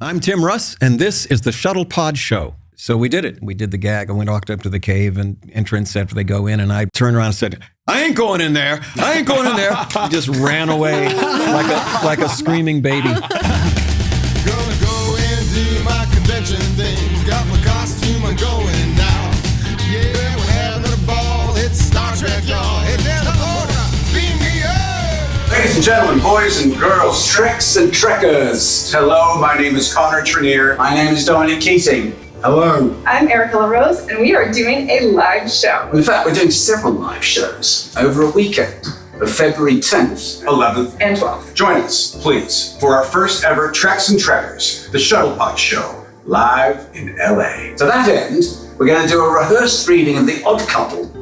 I'm Tim Russ, and this is the Shuttlepod Show. So we did it. We did the gag, and we walked up to the cave and entrance after they go in, and I turned around and said, I ain't going in there. I ain't going in there. He just ran away like a screaming baby. Gonna go and do my convention thing. Got my costume, I'm going now. Yeah, we're having a ball. It's Star Trek, y'all. Hey, down the border, beam me up. Ladies and gentlemen, boys and girls, Treks and Trekkers. Hello, my name is Connor Trenier. My name is Dominic Keating. Hello. I'm Erica LaRose, and we are doing a live show. In fact, we're doing several live shows over a weekend of February 10th, 11th, And 12th. Join us, please, for our first ever Treks and Trekkers, the Shuttlepod Show, live in LA. To that end, we're going to do a rehearsed reading of The Odd Couple.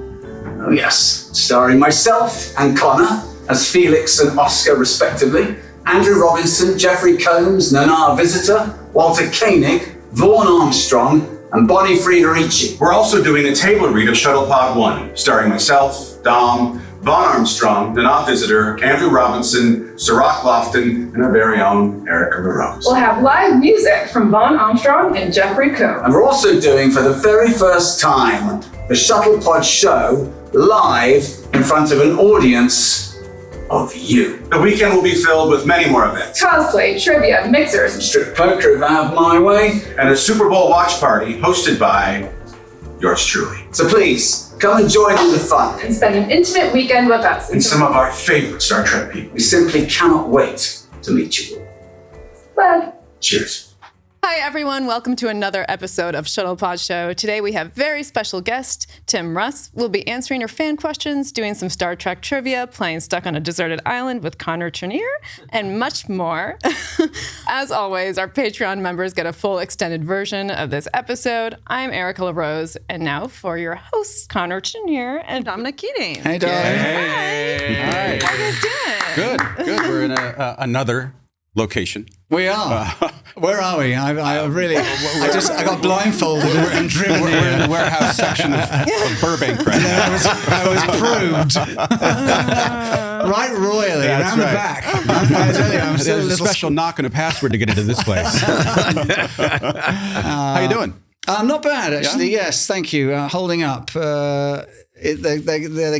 Oh yes, starring myself and Connor as Felix and Oscar respectively, Andrew Robinson, Jeffrey Combs, Nana Visitor, Walter Koenig, Vaughn Armstrong, and Bonnie Friederici. We're also doing a table read of Shuttlepod 1, starring myself, Dom, Vaughn Armstrong, Nana Visitor, Andrew Robinson, Sirach Lofton, and our very own Erica LaRose. We'll have live music from Vaughn Armstrong and Jeffrey Combs. And we're also doing, for the very first time, the Shuttlepod Show live in front of an audience of you. The weekend will be filled with many more events. Cosplay, trivia, mixers, Strip poker if I have my way, and a Super Bowl watch party hosted by yours truly. So please, come and join in the fun. and spend an intimate weekend with us. And some of our favorite Star Trek people. We simply cannot wait to meet you all. Bye. Cheers. Hi, everyone. Welcome to another episode of Shuttlepod Show. Today, we have very special guest, Tim Russ. We'll be answering your fan questions, doing some Star Trek trivia, playing Stuck on a Deserted Island with Connor Trenier, and much more. As always, our Patreon members get a full extended version of this episode. I'm Erica LaRose, and now for your hosts, Connor Trenier and Dominic Keating. Hey, Dom. Hi. How are you guys doing? Good. We're in another location. We are. Where are we? I got blindfolded and driven We're here. in the warehouse section of Burbank right And now. I was proved right royally That's around the right. back. I tell you, I'm still a There's a little. special knock and a password to get into this place. How you doing? Not bad, actually. Yes, thank you. Holding up. They're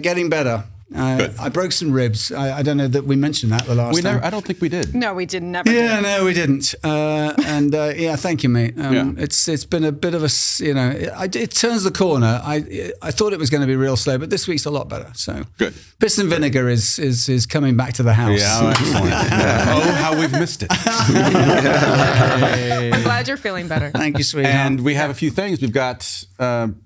getting better. I broke some ribs. I don't know that we mentioned that the last time. I don't think we did. No, we did never. Yeah, no, we didn't. Thank you, mate. Yeah. It's been a bit of a, it turns the corner. I thought it was going to be real slow, but this week's a lot better. So Good. Piss and vinegar is coming back to the house. Yeah, excellent. Oh, how we've missed it. I'm glad you're feeling better. Thank you, sweetheart. And we have a few things. We've got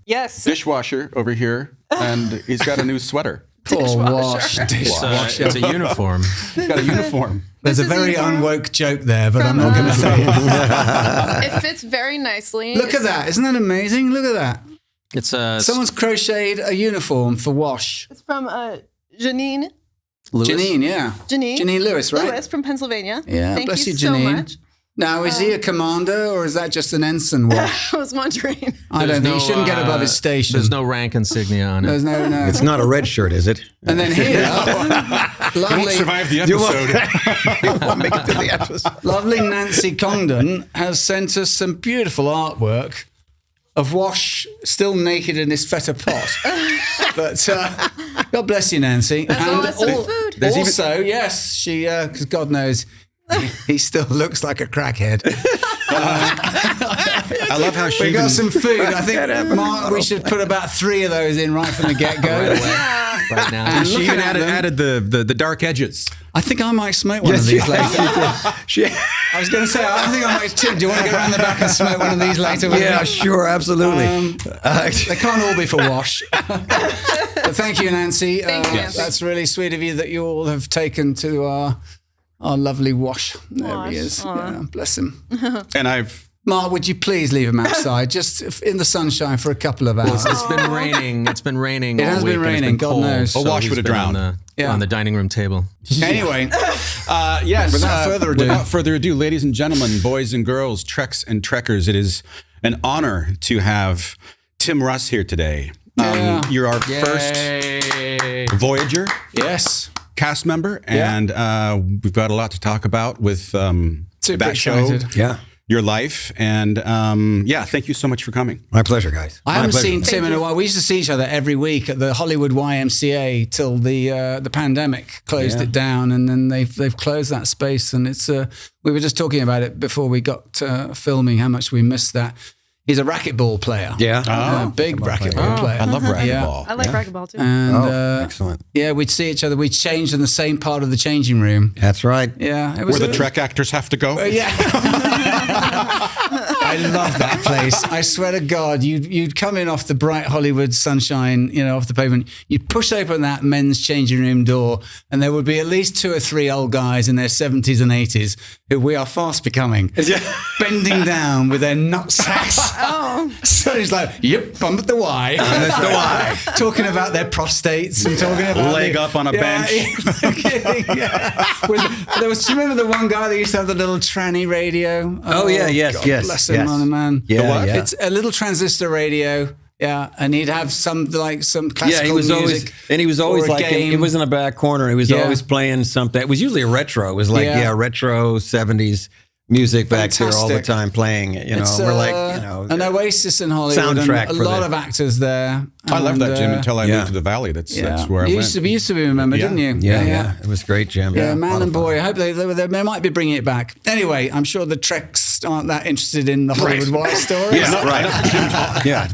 Yes. dishwasher over here, and he's got a new sweater. Poor Wash. Dishwasher. It's a uniform. He's got a uniform. There's a This is very from- unwoke joke there, but I'm from, not going to say it. It fits very nicely. Look at that. Isn't that amazing? Look at that. It's Someone's crocheted a uniform for Wash. It's from Janine. Lewis. Janine, yeah. Janine Lewis, right? Lewis from Pennsylvania. Yeah, Thank bless you you, so Janine. much. Now, is he a commander or is that just an ensign Wash? I was wondering. I don't think he shouldn't get above his station. There's no rank insignia on it. There's no. It's not a red shirt, is it? And then here, Won't lovely, survive the episode. You won't make it to the episode. lovely Nancy Congdon has sent us some beautiful artwork of Wash still naked in his feta pot. But God bless you, Nancy. That's all that's some food. Also, yes, she, because God knows, he still looks like a crackhead. I love how she We got even- some food. I think, Mark, we should put about 3 of those in right from the get-go. Right now. And She looking even at them, added the dark edges. I think I might smoke one of these later. She, I was going to say, I think I might. Tim, do you want to go around the back and smoke one of these later? with yeah, me? sure, absolutely. They can't all be for Wash. But thank you, Nancy. Thank you, Nancy. That's really sweet of you that you all have taken to our lovely Wash. There he is. Yeah, bless him. And I've Mark, would you please leave him outside, just in the sunshine for a couple of hours? It's been raining. It's been raining. It all has been week, and it's raining, God cold, knows. So A wash he's would have been drowned. on the dining room table. Anyway, yes. Without further ado, ladies and gentlemen, boys and girls, Treks and Trekkers, it is an honor to have Tim Russ here today. Yeah. You're our first Voyager yes. cast member, and we've got a lot to talk about with Super that show. excited. Yeah. your life. And thank you so much for coming. My pleasure, guys. I My haven't pleasure. seen Tim in a while. We used to see each other every week at the Hollywood YMCA till the pandemic closed it down, and then they've closed that space. And it's we were just talking about it before we got filming how much we missed that. He's a racquetball player. Yeah. Big racquetball player. I love racquetball. I like racquetball too. And, Excellent. Yeah, we'd see each other. We'd change in the same part of the changing room. That's right. Yeah, it was Where the Trek actors have to go. Yeah. I love that place. I swear to God, you'd come in off the bright Hollywood sunshine, off the pavement. You'd push open that men's changing room door, and there would be at least 2 or 3 old guys in their 70s and 80s who we are fast becoming, bending down with their nutsacks. So he's like, yep, bump at the Y. That's the Y. Talking about their prostates and talking about Leg up on a bench. Do you remember the one guy that used to have the little tranny radio? Oh, yeah, yes, God yes. bless him, man. Yeah, yeah. It's a little transistor radio. Yeah, and he'd have some classical he was music. always or a like, game. it was in a back corner. He was always playing something. It was usually a retro. It was like, retro 70s music back there all the time playing. It's, we're like, an oasis in Hollywood. soundtrack and for a lot the- of actors there. I love that gym until I yeah. moved to the Valley. That's where I you went. used to be a member, didn't you? Yeah. It was great, Jim. Yeah, man a lot and of fun. boy. I hope they might be bringing it back. Anyway, I'm sure the Treks aren't that interested in the Hollywood Y stories. Yeah, right. Yeah.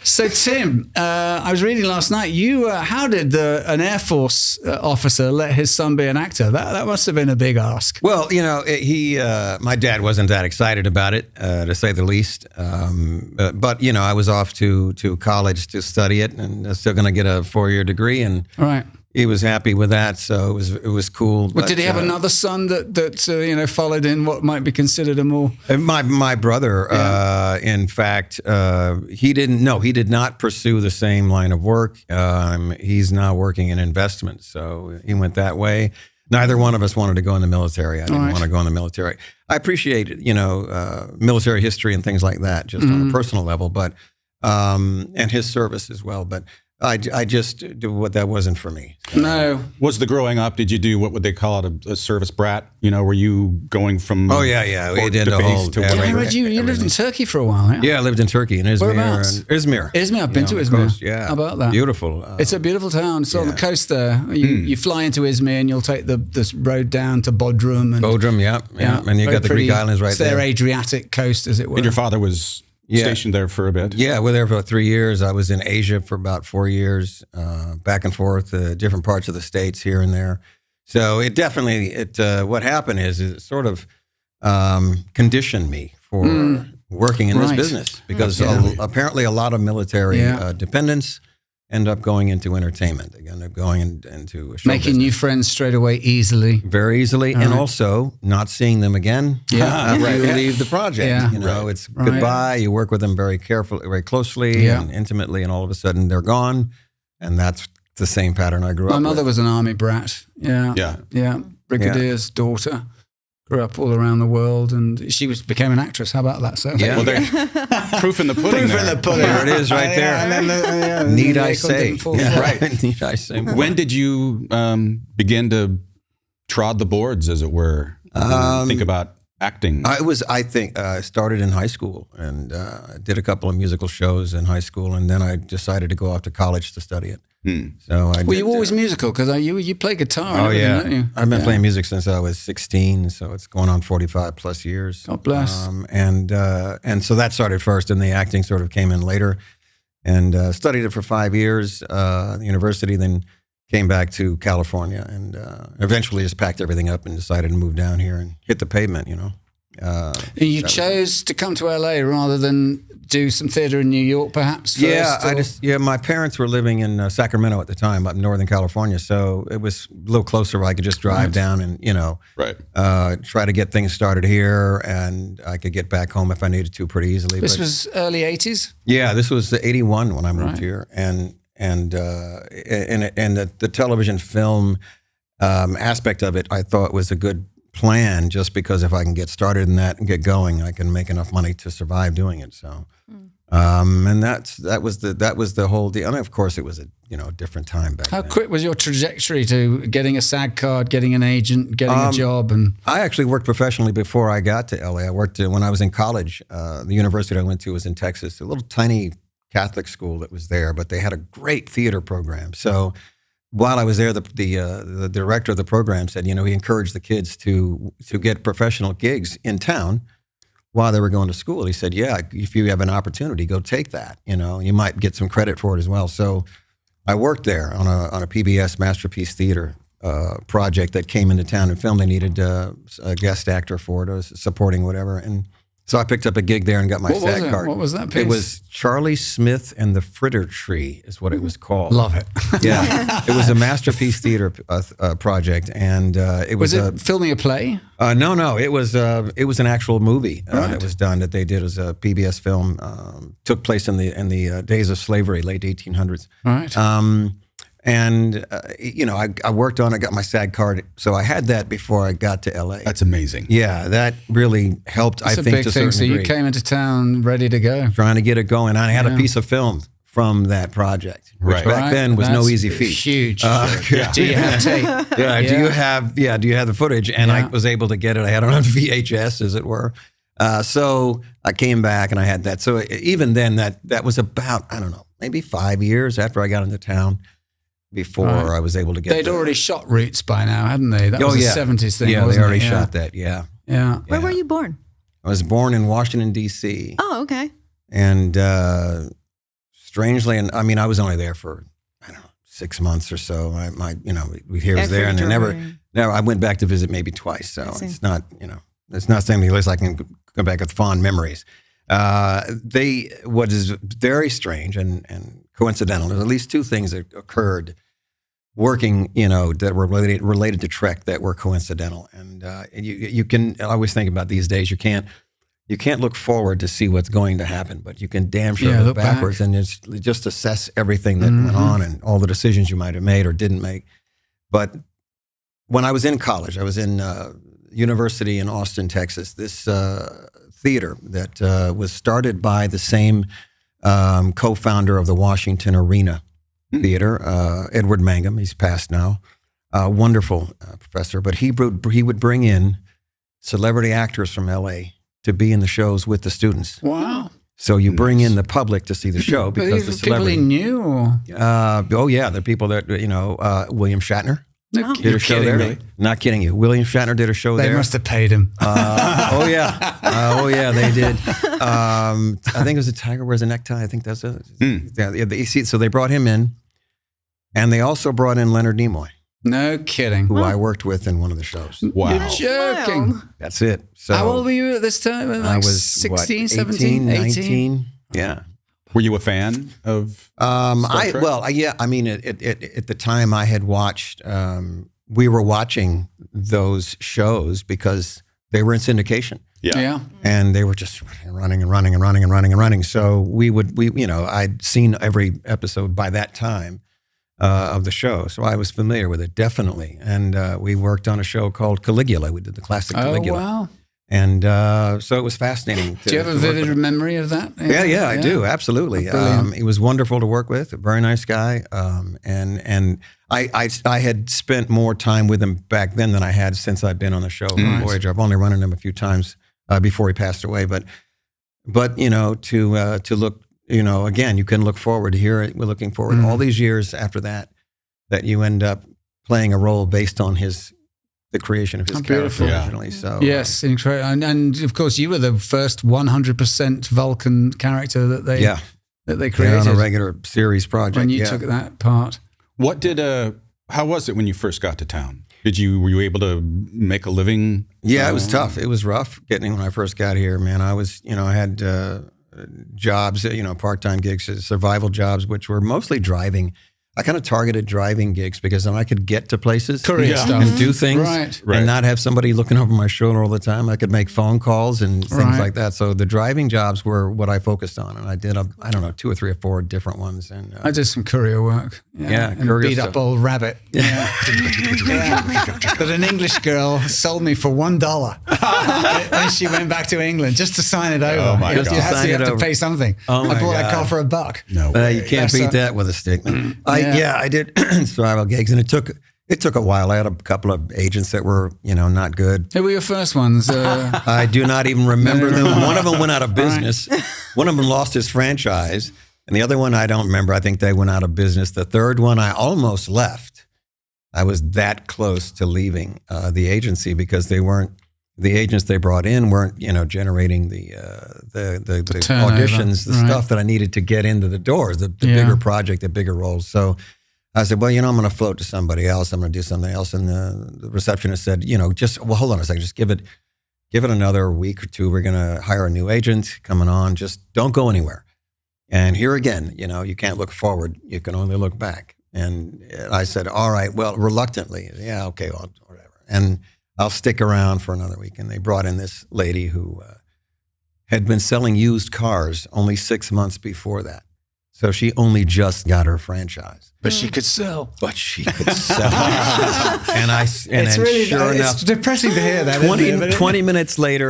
So, Tim, I was reading last night. How did an Air Force officer let his son be an actor? That must have been a big ask. Well, my dad wasn't that excited about it, to say the least. But I was off to college to study it, and still going to get a 4-year degree, and Right. he was happy with that. So it was cool. But did he have another son that followed in what might be considered a more? My brother, in fact, he did not pursue the same line of work. He's now working in investments, so he went that way. Neither one of us wanted to go in the military. I didn't want to go in the military. I appreciate, military history and things like that, just on a personal level, but and his service as well. But I just that wasn't for me. No. Was the growing up, did you do, what would they call it, a service brat? Were you going from Oh, yeah. We port did to the base whole. to I whatever? read you lived in Turkey for a while. Yeah, I lived in Turkey, in Izmir. Whereabouts? Izmir. Izmir, I've been to on the Izmir. coast, yeah. How about that? Beautiful. It's a beautiful town. It's on the coast there. You fly into Izmir and you'll take this road down to Bodrum. And, Bodrum, yeah. And you very got the pretty. Greek islands right It's there. their Adriatic coast, as it were. And your father was stationed there for a bit? Yeah, we're there for 3 years. I was in Asia for about 4 years, back and forth, different parts of the States here and there. So it definitely, what happened is it sort of conditioned me for working in this Right. business, because apparently a lot of military dependents end up going into entertainment. They end up going into show Making business new friends straight away easily. very easily, and also not seeing them again after you leave the project. Yeah. It's goodbye. You work with them very carefully, very closely and intimately, and all of a sudden they're gone. And that's the same pattern I grew up My mother with. was an army brat. Yeah. Brigadier's daughter. Grew up all around the world, and she became an actress. How about that? So Yeah. Well, proof in the pudding there. There it is right there. And then Need the I acorn say? didn't fall Yeah, far. right. Need I say? When did you begin to trod the boards, as it were? Think about acting. I started in high school and did a couple of musical shows in high school, and then I decided to go off to college to study it. So I Were did, you always musical? Because you play guitar. Oh and everything, don't you? I've been playing music since I was 16, so it's going on 45 plus years. God bless. And so that started first, and the acting sort of came in later. And studied it for 5 years at the university, then came back to California, and eventually just packed everything up and decided to move down here and hit the pavement. You chose to come to LA rather than do some theater in New York, perhaps. First, My parents were living in Sacramento at the time, up in Northern California, so it was a little closer where I could just drive down and try to get things started here, and I could get back home if I needed to pretty easily. This was early 80s? Yeah, this was 81 when I moved here, and the television film aspect of it, I thought was a good plan, just because if I can get started in that and get going, I can make enough money to survive doing it. So And that was the whole deal. I mean, of course, it was a different time back How then. quick was your trajectory to getting a SAG card, getting an agent, getting a job? And I actually worked professionally before I got to LA. I worked when I was in college. The university I went to was in Texas, a little tiny Catholic school that was there, but they had a great theater program. So while I was there, the director of the program said, he encouraged the kids to get professional gigs in town while they were going to school. He said, yeah, if you have an opportunity, go take that. You might get some credit for it as well. So I worked there on a PBS Masterpiece Theater project that came into town and filmed. They needed a guest actor for it, or supporting whatever. And so I picked up a gig there and got my SAG card. What was that piece? It was Charlie Smith and the Fritter Tree is what it was called. Love it. Yeah. It was a Masterpiece Theater project. And it was filming a play? No. It was an actual movie that was done that they did as a PBS film. Took place in the days of slavery, late 1800s. Right. I worked on it, got my SAG card. So I had that before I got to LA. That's amazing. Yeah, that really helped, That's I think, to a certain So degree. you came into town ready to go. Trying to get it going. I had a piece of film from that project, which Right. back then was no easy feat. Huge. Yeah. Do you have tape? Yeah. Do you have the footage? And I was able to get it. I had it on VHS, as it were. So I came back and I had that. So even then, that was about, I don't know, maybe 5 years after I got into town before I was able to get They'd already shot Roots by now, hadn't they? That was a 70s thing, Yeah, wasn't they already it? shot that, yeah. Yeah. Where were you born? I was born in Washington, D.C. Oh, okay. And strangely, and I mean, I was only there for, I don't know, 6 months or so. Here was there, and then never. I went back to visit maybe twice. So it's not, it's not something at least I can go back with fond memories. What is very strange and coincidental, there's at least two things that occurred working, that were related to Trek that were coincidental. And you can, I always think about these days, you can't look forward to see what's going to happen, but you can damn sure look backwards and just assess everything that went on and all the decisions you might have made or didn't make. But when I was in college, I was in university in Austin, Texas, this theater that was started by the same co-founder of the Washington Arena Theater, Edward Mangum. He's passed now. Wonderful professor, but he would bring in celebrity actors from LA to be in the shows with the students. Wow. So you bring in the public to see the show because the celebrity. People he knew? Or? The people that, William Shatner did a show there. Me. Not kidding you. William Shatner did a show there. They must have paid him. They did. I think it was a Tiger Wears a Necktie. I think that's it. So they brought him in, and they also brought in Leonard Nimoy, No kidding. who I worked with in one of the shows. Wow. You're joking. Wow. That's it. So How old were you at this time? Like I was 16, 17, 17, 18? 19. Yeah. Were you a fan of Star Trek? I mean, at the time I had watched, we were watching those shows because they were in syndication. Yeah. And they were just running. So I'd seen every episode by that time of the show. So I was familiar with it, definitely. And we worked on a show called Caligula. We did the classic Caligula. Oh, wow. And so it was fascinating. Do you have a vivid memory of that? Yeah, I do. Absolutely. He was wonderful to work with, a very nice guy. And I had spent more time with him back then than I had since I'd been on the show on Voyager. I've only run into him a few times before he passed away. But to look, again, you can look forward to hear it. We're looking forward all these years after that you end up playing a role based on the creation of his character originally. So yes, incredible. And of course, you were the first 100% Vulcan character that they created on a regular series project. when you took that part. How was it when you first got to town? Were you able to make a living? Yeah, it was tough. It was rough when I first got here, man. I was, I had jobs, part-time gigs, survival jobs, which were mostly driving. I kind of targeted driving gigs because then I could get to places Courier stuff. and do things Right. and not have somebody looking over my shoulder all the time. I could make phone calls and things Right. like that. So the driving jobs were what I focused on. And I did, 2 or 3 or 4 different ones. And I did some courier work. Yeah, and courier beat up stuff. old rabbit. Yeah. But an English girl sold me for $1 and she went back to England just to sign it over. Oh, my You God. have Sign to it over. pay something. Oh, I my bought that God. car for $1. No. you can't beat that with a stick. I did survival gigs, and it took a while. I had a couple of agents that were, not good. Who were your first ones? I do not even remember them. One of them went out of business. One of them lost his franchise, and the other one I don't remember. I think they went out of business. The third one I almost left. I was that close to leaving the agency because the agents they brought in weren't, generating the turnover, auditions, the right. stuff that I needed to get into the doors, the bigger project, the bigger roles. So I said, well, I'm going to float to somebody else. I'm going to do something else. And the receptionist said, hold on a second, just give it another week or two. We're going to hire a new agent coming on. Just don't go anywhere. And here again, you can't look forward. You can only look back. And I said, all right, well, reluctantly, yeah, okay, well, whatever. And I'll stick around for another week. And they brought in this lady who had been selling used cars only 6 months before that. So she only just got her franchise. But she could sell. But she could sell. and sure enough, it's depressing to hear that. 20 minutes later,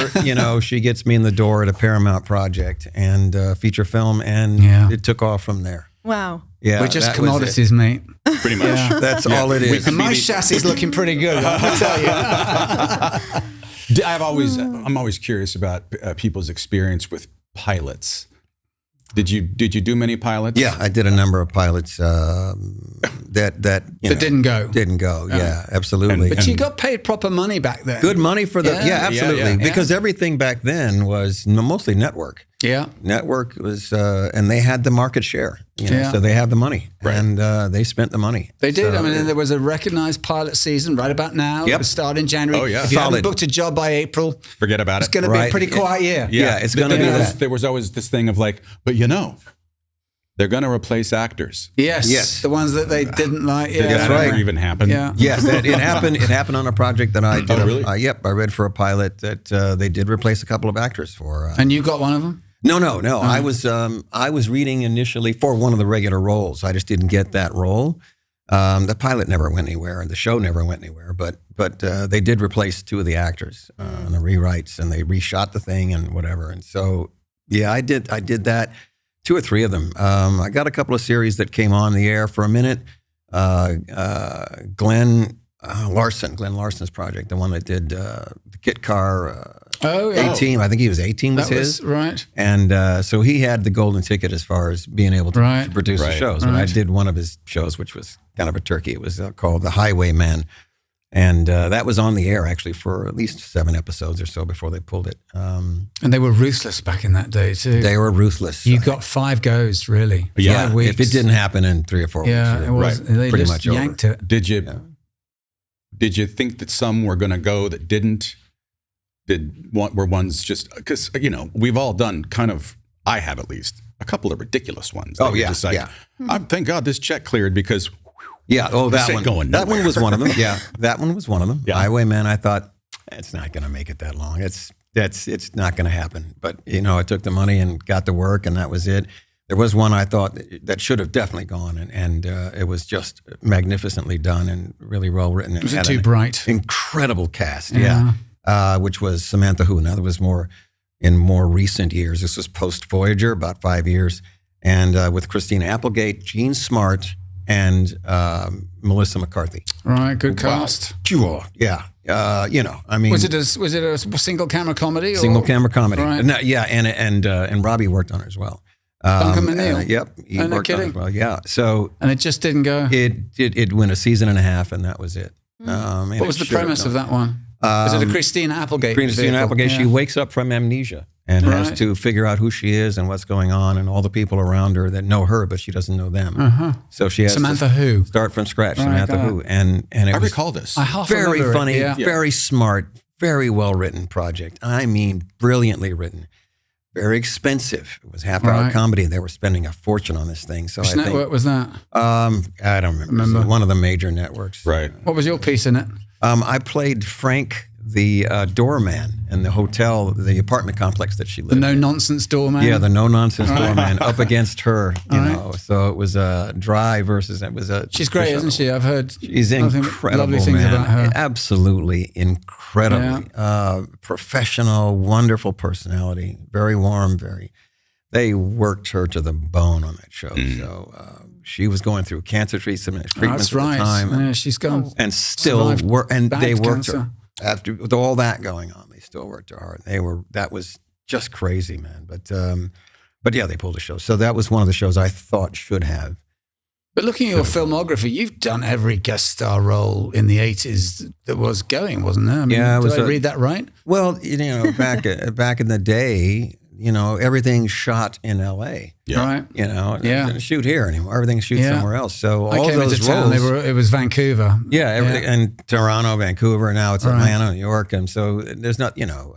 she gets me in the door at a Paramount project and feature film, and it took off from there. Wow. Yeah, We're just that was commodities, mate. Pretty much. Yeah. That's all it is. And my chassis is looking pretty good, I tell you. I'm always curious about people's experience with pilots. Did you do many pilots? Yeah, I did a number of pilots that didn't go. Didn't go. Yeah, absolutely. But you got paid proper money back then. Good money for the absolutely Yeah. because everything back then was mostly network. Yeah. Network was and they had the market share. Yeah. So they had the money and they spent the money. They did. So, I mean, there was a recognized pilot season right about now. Yep. It was starting in January. Oh, yeah. If you haven't Solid. booked a job by April, Forget about it's it. going to be a Right. pretty quiet year. Yeah, it's going to be that. There was always this thing of like, but they're going to replace actors. Yes. The ones that they didn't like. Yeah. Did that right. ever even happen? Yeah. Yes, it happened. It happened on a project that I did. Oh, really? I read for a pilot that they did replace a couple of actors for. And you got one of them? No. I was reading initially for one of the regular roles. I just didn't get that role. The pilot never went anywhere, and the show never went anywhere. But they did replace 2 of the actors on the rewrites, and they reshot the thing and whatever. And so, yeah, I did that. 2 or 3 of them. I got a couple of series that came on the air for a minute. Glenn Larson's project, the one that did the Kit Car. 18. I think he was 18 was his. Right. And so he had the golden ticket as far as being able to produce the shows. But I did one of his shows, which was kind of a turkey. It was called The Highwayman. And that was on the air actually for at least 7 episodes or so before they pulled it. And they were ruthless back in that day too. They were ruthless. You got 5 goes, really. Yeah, 5 weeks. if it didn't happen in 3 or 4 weeks. Yeah, it was. They pretty just much yanked over. it. Did you think that some were going to go that didn't? Were ones just because we've all done kind of. I have at least a couple of ridiculous ones. Oh, They were yeah, just like, yeah. Thank God this check cleared because. Yeah. Oh, This that ain't one. going That one nowhere. was one of them. Yeah, that one was one of them. Yeah. Highwayman. I thought it's not going to make it that long. It's not going to happen. But I took the money and got to work, and that was it. There was one I thought that should have definitely gone, and it was just magnificently done and really well written. Was it too bright? Incredible cast. Yeah. Which was Samantha Who. Now, there was more in more recent years. This was post Voyager, about 5 years, and with Christina Applegate, Gene Smart, and Melissa McCarthy. Right, good cast. Yeah. I mean, Was it a single camera comedy? single camera comedy? Right. No, yeah, and Robbie worked on it as well. Duncan McNeil? Yep, he Oh, no worked on it kidding. as well. Yeah, so And it just didn't go. it went a season and a half, and that was it. What was the premise of that one? Was it a Christina Applegate? Christina vehicle? Applegate, Yeah. she wakes up from amnesia and has Right. to figure out who she is and what's going on and all the people around her that know her, but she doesn't know them. So she has Samantha to Who. start from scratch, Right, Samantha got it. Who. And it I was recall this. I half very remember it, funny, yeah. very smart, very well written project. I mean, brilliantly written. very expensive. It was half-hour Right. comedy. They were spending a fortune on this thing. So Which I think network was that? I don't remember. It was one of the major networks. Right. What was your piece in it? I played Frank, the doorman in the hotel, the apartment complex that she lived The in. no-nonsense doorman? Yeah, the no-nonsense doorman up against her, you know. So it was a dry versus it was a. She's great, isn't she? I've heard She's nothing- incredible, lovely things man. about her. Absolutely incredibly professional, wonderful personality, very warm, very. They worked her to the bone on that show. So she was going through cancer treatments That's at right. the time, Yeah, she's gone. and still survived they bad worked cancer. her after with all that going on. They still worked her hard. That was just crazy, man. But yeah, they pulled a show. So that was one of the shows I thought should have. But looking at your filmography, you've done every guest star role in the 80s that was going, wasn't there? I mean, Yeah, it did was I read that right? Well, you know, back in the day, you know, everything's shot in L.A. Yeah. Right. You know, Yeah. they didn't shoot here anymore. Everything's shoot Yeah. somewhere else. So I all came those into town, roles, it was Vancouver. yeah, everything, and Toronto, Vancouver, now it's Right. Atlanta, New York, and so there's not, you know,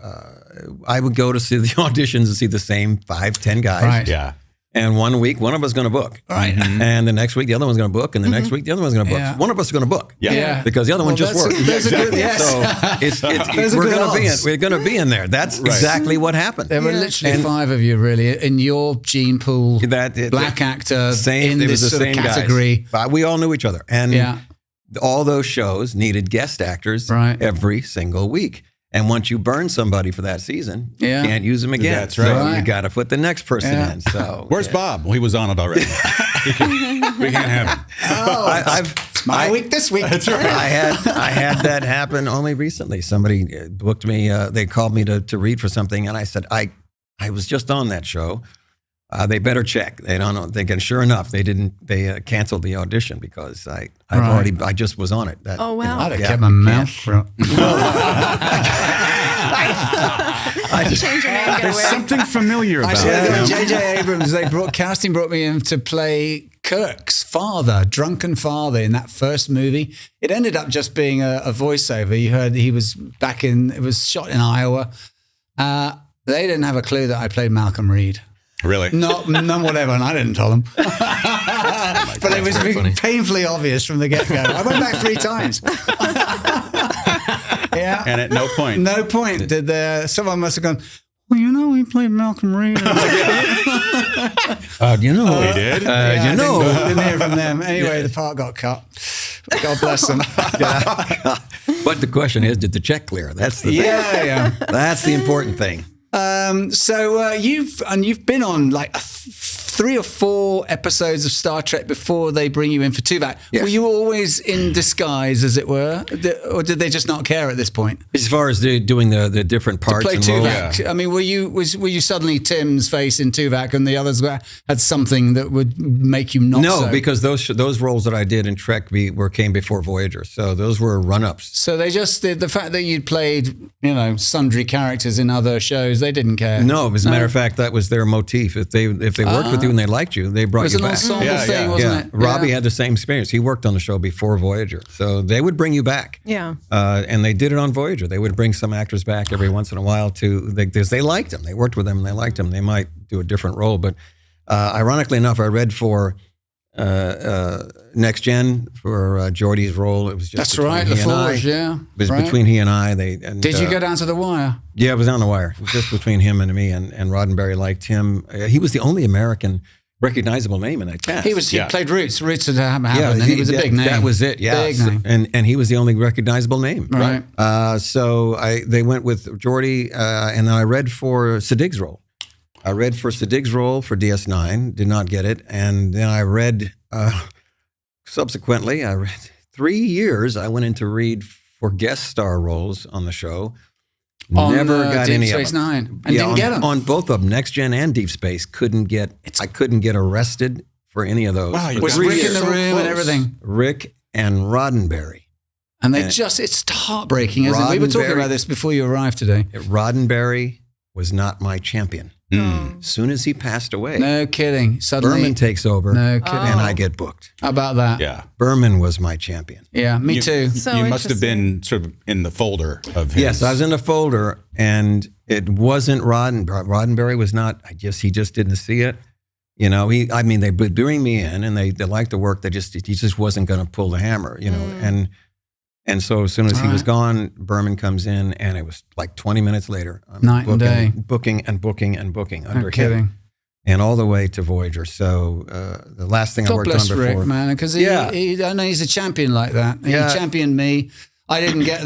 I would go to see the auditions and see the same 5-10 guys, Right. Yeah. and one week one of us is going to book, Right. and the next week the other one's going to book, and the next week the other one's going to book. Yeah. One of us is going to book, Yeah. Yeah. because the other one just worked. There's a good, yes. So Those are we're good going to be in. odds. We're going to be in there. That's exactly what happened. There were literally And 5 of you, really, in your gene pool, That black actor same. in It was this the sort of same category. guys. But we all knew each other, and Yeah. all those shows needed guest actors Right. every single week. And once you burn somebody for that season, Yeah. you can't use them again. That's right. So Right. you got to put the next person Yeah. in. So Where's Bob? Well, he was on it already. we can't have him. It's my week this week. That's right. I had that happen only recently. Somebody booked me. They called me to read for something, and I said I was just on that show. They better check. They don't know. Thinking, sure enough, they didn't. They canceled the audition because I just was on it. That, Oh, wow. I'd have yeah, kept my you mouth can't- shut. Change your name, get There's away. something familiar about Actually, him. J.J. Abrams, casting brought me in to play Kirk's father, drunken father, in that first movie. It ended up just being a voiceover. You heard he was it was shot in Iowa. They didn't have a clue that I played Malcolm Reed. Really? None whatever, and I didn't tell them. But it was very funny. painfully obvious from the get-go. I went back 3 times. Yeah. And at no point. No point did someone must have gone, well, you know, we played Malcolm Reed. You know, He did? you know. Didn't hear from them. Anyway, the part got cut. God bless them. But the question is, did the check clear? That's the thing. Yeah. That's the important thing. So you've been on like 3 or 4 episodes of Star Trek before they bring you in for Tuvok. Yes. Were you always in disguise, as it were, or did they just not care at this point? As far as doing the different parts Play and roles, Tuvok. I mean, were you suddenly Tim's face in Tuvok, and the others had something that would make you not? No, so? because those roles that I did in Trek came before Voyager, so those were run-ups. So they just did the fact that you'd played, sundry characters in other shows. They didn't care. No, as a matter of fact, that was their motif. If they worked with you and they liked you, they brought It was you an back. ensemble thing, wasn't it? Robbie had the same experience. He worked on the show before Voyager, so they would bring you back. Yeah. And they did it on Voyager. They would bring some actors back every once in a while because they liked them. They worked with them and they liked them. They might do a different role, but ironically enough, I read for Next Gen for Geordie's role. It was just That's between right, he the and I. Forge, yeah. It was Right. between he and I. Did you go down to the wire? Yeah, it was on the wire. It was just between him and me, and Roddenberry liked him. He was the only American recognizable name in that cast. He played Roots. Roots had happened, and he was a big name. That was it. Yeah, Big name. and he was the only recognizable name. Right. So they went with Geordie, and then I read for Siddig's role. I read for Siddig's role for DS9, did not get it, and then I read. Subsequently, I read 3 years. I went in to read for guest star roles on the show. Never got Deep any Space of them. Nine. And didn't get them. On both of them, Next Gen and Deep Space. I couldn't get arrested for any of those. Wow, you Was got Rick in the so room and close. everything? Rick and Roddenberry. And it's heartbreaking, isn't it? We were talking Roddenberry- about this before you arrived today. Roddenberry was not my champion. Mm. As soon as he passed away, No kidding. Suddenly, Berman takes over, No kidding. and I get booked. How about that? Yeah. Berman was my champion. Yeah, me too. So you must have interesting. been sort of in the folder of his. Yes, I was in the folder, and It wasn't Roddenberry was not. He just didn't see it. You know, they would bring me in and they liked the work. He just wasn't going to pull the hammer. You know, and so as soon as he was gone, Berman comes in, and it was like 20 minutes later. I'm Night and day. booking under kidding. him, and all the way to Voyager. So the last thing I worked on before, Rick, man, because I know he's a champion like that. He championed me. I didn't get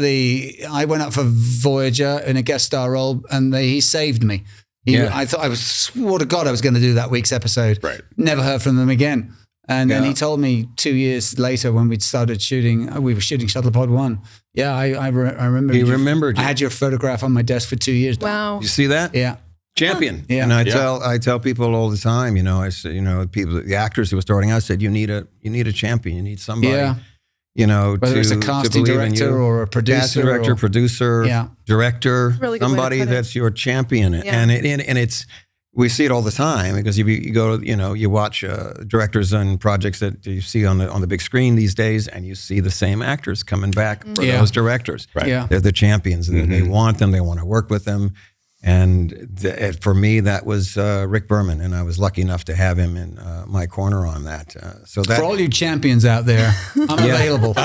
I went up for Voyager in a guest star role, and he saved me. I swore to God I was going to do that week's episode. Right. Never heard from them again. And then he told me 2 years later when we'd started shooting, we were shooting Shuttlepod 1. Yeah, I remember. He remembered you. I had your photograph on my desk for 2 years. Wow. You see that? Yeah. Champion. Yeah. And I tell people all the time, you know, I say, you know, the actors who were starting out said, you need a champion. You need somebody. Yeah. You know, whether it's a casting director or a producer, casting director, producer, director, really good somebody that's your champion, and it's we see it all the time because you go, you know, you watch directors and projects that you see on the big screen these days, and you see the same actors coming back for those directors. Right. Yeah. They're the champions, and they want them, they want to work with them. And for me, that was Rick Berman, and I was lucky enough to have him in my corner on that. For all you champions out there, I'm available.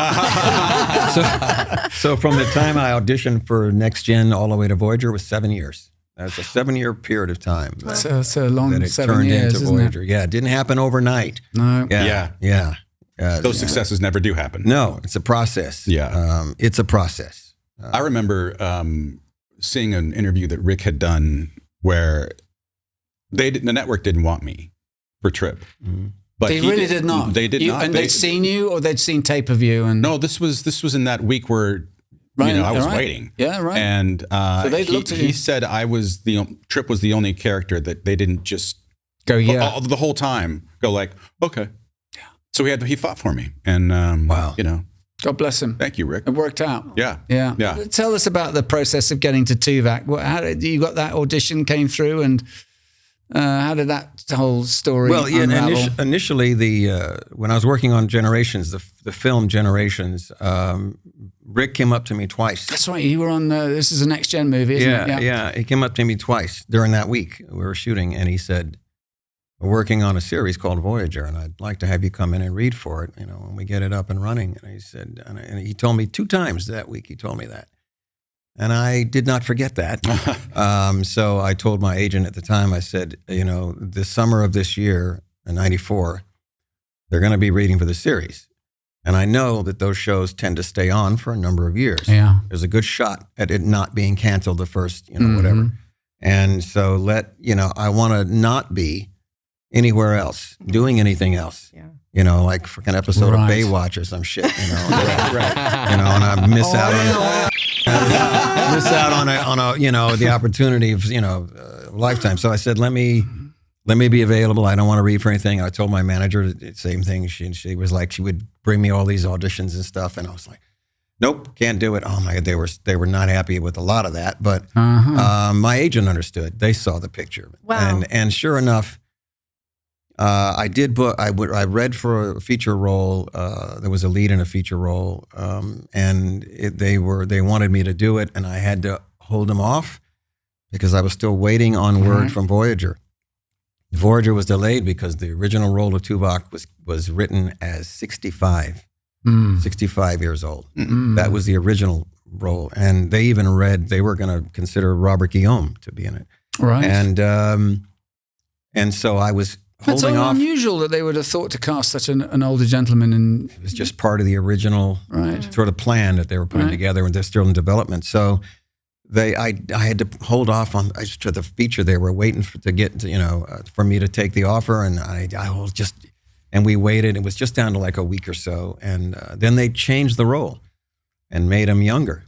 So from the time I auditioned for Next Gen all the way to Voyager was 7 years. That was a 7-year period of time. It's a long that it 7 turned years, into isn't Voyager. it? Yeah, it didn't happen overnight. No. Yeah. Those successes never do happen. No, it's a process. Yeah. It's a process. I remember seeing an interview that Rick had done where the network didn't want me for Trip. Mm-hmm. But They really did not. They did not. And they'd seen you, or they'd seen tape of you. And No, this was in that week where I was waiting. Yeah, right. And So they looked at you. he said Trip was the only character that they didn't just go, the whole time go like, okay. Yeah. So he fought for me, and Wow. you know, God bless him. thank you, Rick. It worked out. Yeah. Yeah. Tell us about the process of getting to Tuvok. How did you got that audition came through, and how did that whole story unravel? Initially, when I was working on Generations, the film Generations, Rick came up to me twice. That's right. You were on. This is a Next Gen movie, isn't it? Yeah. He came up to me twice during that week we were shooting, and he said, "We're working on a series called Voyager, and I'd like to have you come in and read for it, you know, when we get it up and running." And he said, and he told me 2 times that week. He told me that, and I did not forget that. So I told my agent at the time. I said, you know, the summer of this year, in '94, they're going to be reading for the series. And I know that those shows tend to stay on for a number of years. Yeah. There's a good shot at it not being canceled the first, you know, whatever. And so I want to not be anywhere else, doing anything else. Yeah. You know, like for an episode of Baywatch or some shit, you know. You know, and I miss out on a you know, the opportunity of, you know, a lifetime. So I said, let me be available. I don't want to read for anything. I told my manager the same thing. She was like, she would bring me all these auditions and stuff, and I was like, nope, can't do it. Oh my God, they were not happy with a lot of that, but my agent understood. They saw the picture. Wow. And sure enough, I did book. I read for a feature role. There was a lead in a feature role, and they wanted me to do it, and I had to hold them off because I was still waiting on word from Voyager. Voyager was delayed because the original role of Tuvok was written as 65 years old. That was the original role, and they even they were going to consider Robert Guillaume to be in it. Right. And so I was That's holding off. unusual that they would have thought to cast such an older gentleman. And It was just part of the original sort of plan that they were putting together, and they're still in development. So I had to hold off on to the feature. They were waiting to get for me to take the offer, and I was just, and we waited. It was just down to like a week or so, and then they changed the role and made him younger,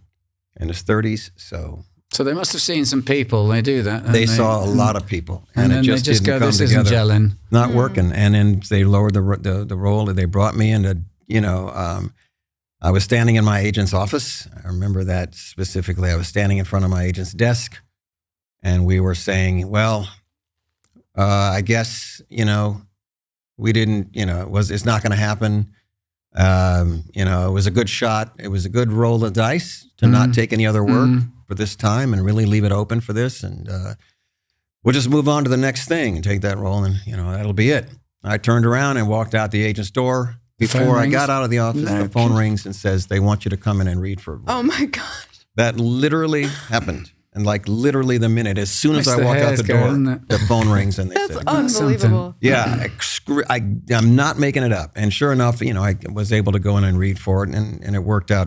in his 30s. So they must have seen some people. They do that. They saw a lot of people, and then it just they just didn't go, come this isn't together. gelling. Not working. And then they lowered the role. They brought me into, I was standing in my agent's office. I remember that specifically. I was standing in front of my agent's desk, and we were saying, well, I guess, we didn't, it's not going to happen. It was a good shot. It was a good roll of dice to not take any other work for this time and really leave it open for this, and we'll just move on to the next thing and take that role, and that'll be it. I turned around and walked out the agent's door. Before I got out of the office, the phone rings and says they want you to come in and read for. Oh my God! That literally happened, and like literally the minute as soon as I walk out the door, the phone rings and they That's said, unbelievable. "Yeah, I'm not making it up." And sure enough, I was able to go in and read for it, and it worked out.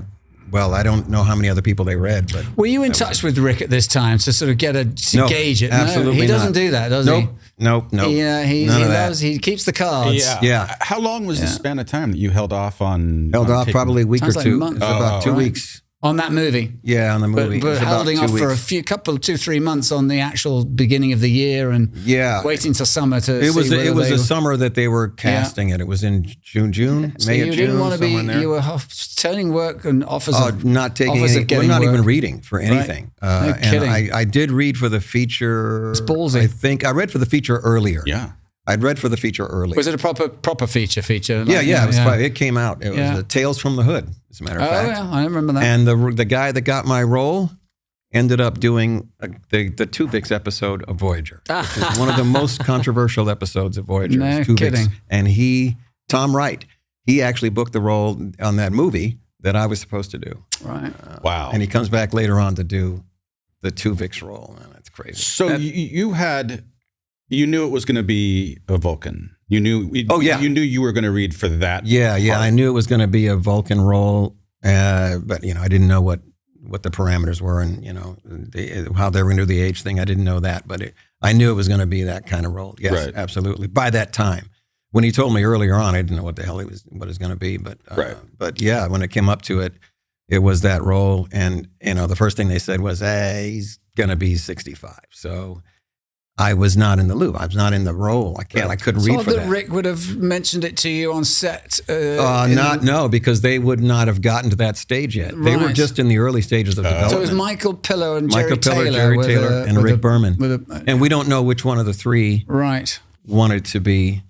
Well, I don't know how many other people they read, but were you in touch with Rick at this time to sort of gauge it? Absolutely, no, he doesn't do that, does he? Nope. He does. He keeps the cards. Yeah. How long was the span of time that you held off on? Held off taking- probably a week or Sounds like two. months. It was about 2 weeks. On that movie. Yeah, on the movie. But It was about holding 2 off for a weeks. couple, 2-3 months on the actual beginning of the year and waiting till summer to It was see it was whether a summer that they were casting it. It was in June, so May you of didn't June, want to be, somewhere in there. you were turning work and offers of not taking offers any, of getting not work. even reading for anything. No kidding. And I did read for the feature. It's ballsy. I think I read for the feature earlier. Yeah. I'd read for the feature earlier. Was it a proper feature? Yeah, it was. It came out. It was Tales from the Hood, as a matter of fact. Yeah, I remember that. And the guy that got my role ended up doing the Tuvok episode of Voyager, which is one of the most controversial episodes of Voyager. No is Tuvok's. kidding. And Tom Wright, he actually booked the role on that movie that I was supposed to do. Right. Wow. And he comes back later on to do the Tuvok's role. And that's crazy. So you knew it was going to be a Vulcan. You knew. You knew you were going to read for that. Yeah. I knew it was going to be a Vulcan role, but I didn't know what the parameters were, and how they were going to do the age thing. I didn't know that, but I knew it was going to be that kind of role. Yes, Right. absolutely. By that time, when he told me earlier on, I didn't know what the hell what it was going to be, but But yeah, when it came up to it, it was that role, and the first thing they said was, "Hey, he's going to be 65." So I was not in the loop. I was not in the role. I couldn't read for that. Rick would have mentioned it to you on set. No, because they would not have gotten to that stage yet. They were Right. just in the early stages of development. So it was Michael Pillow and Jerry Jerry Taylor Taylor, and Rick Berman. And we don't know which one of the three right. wanted to be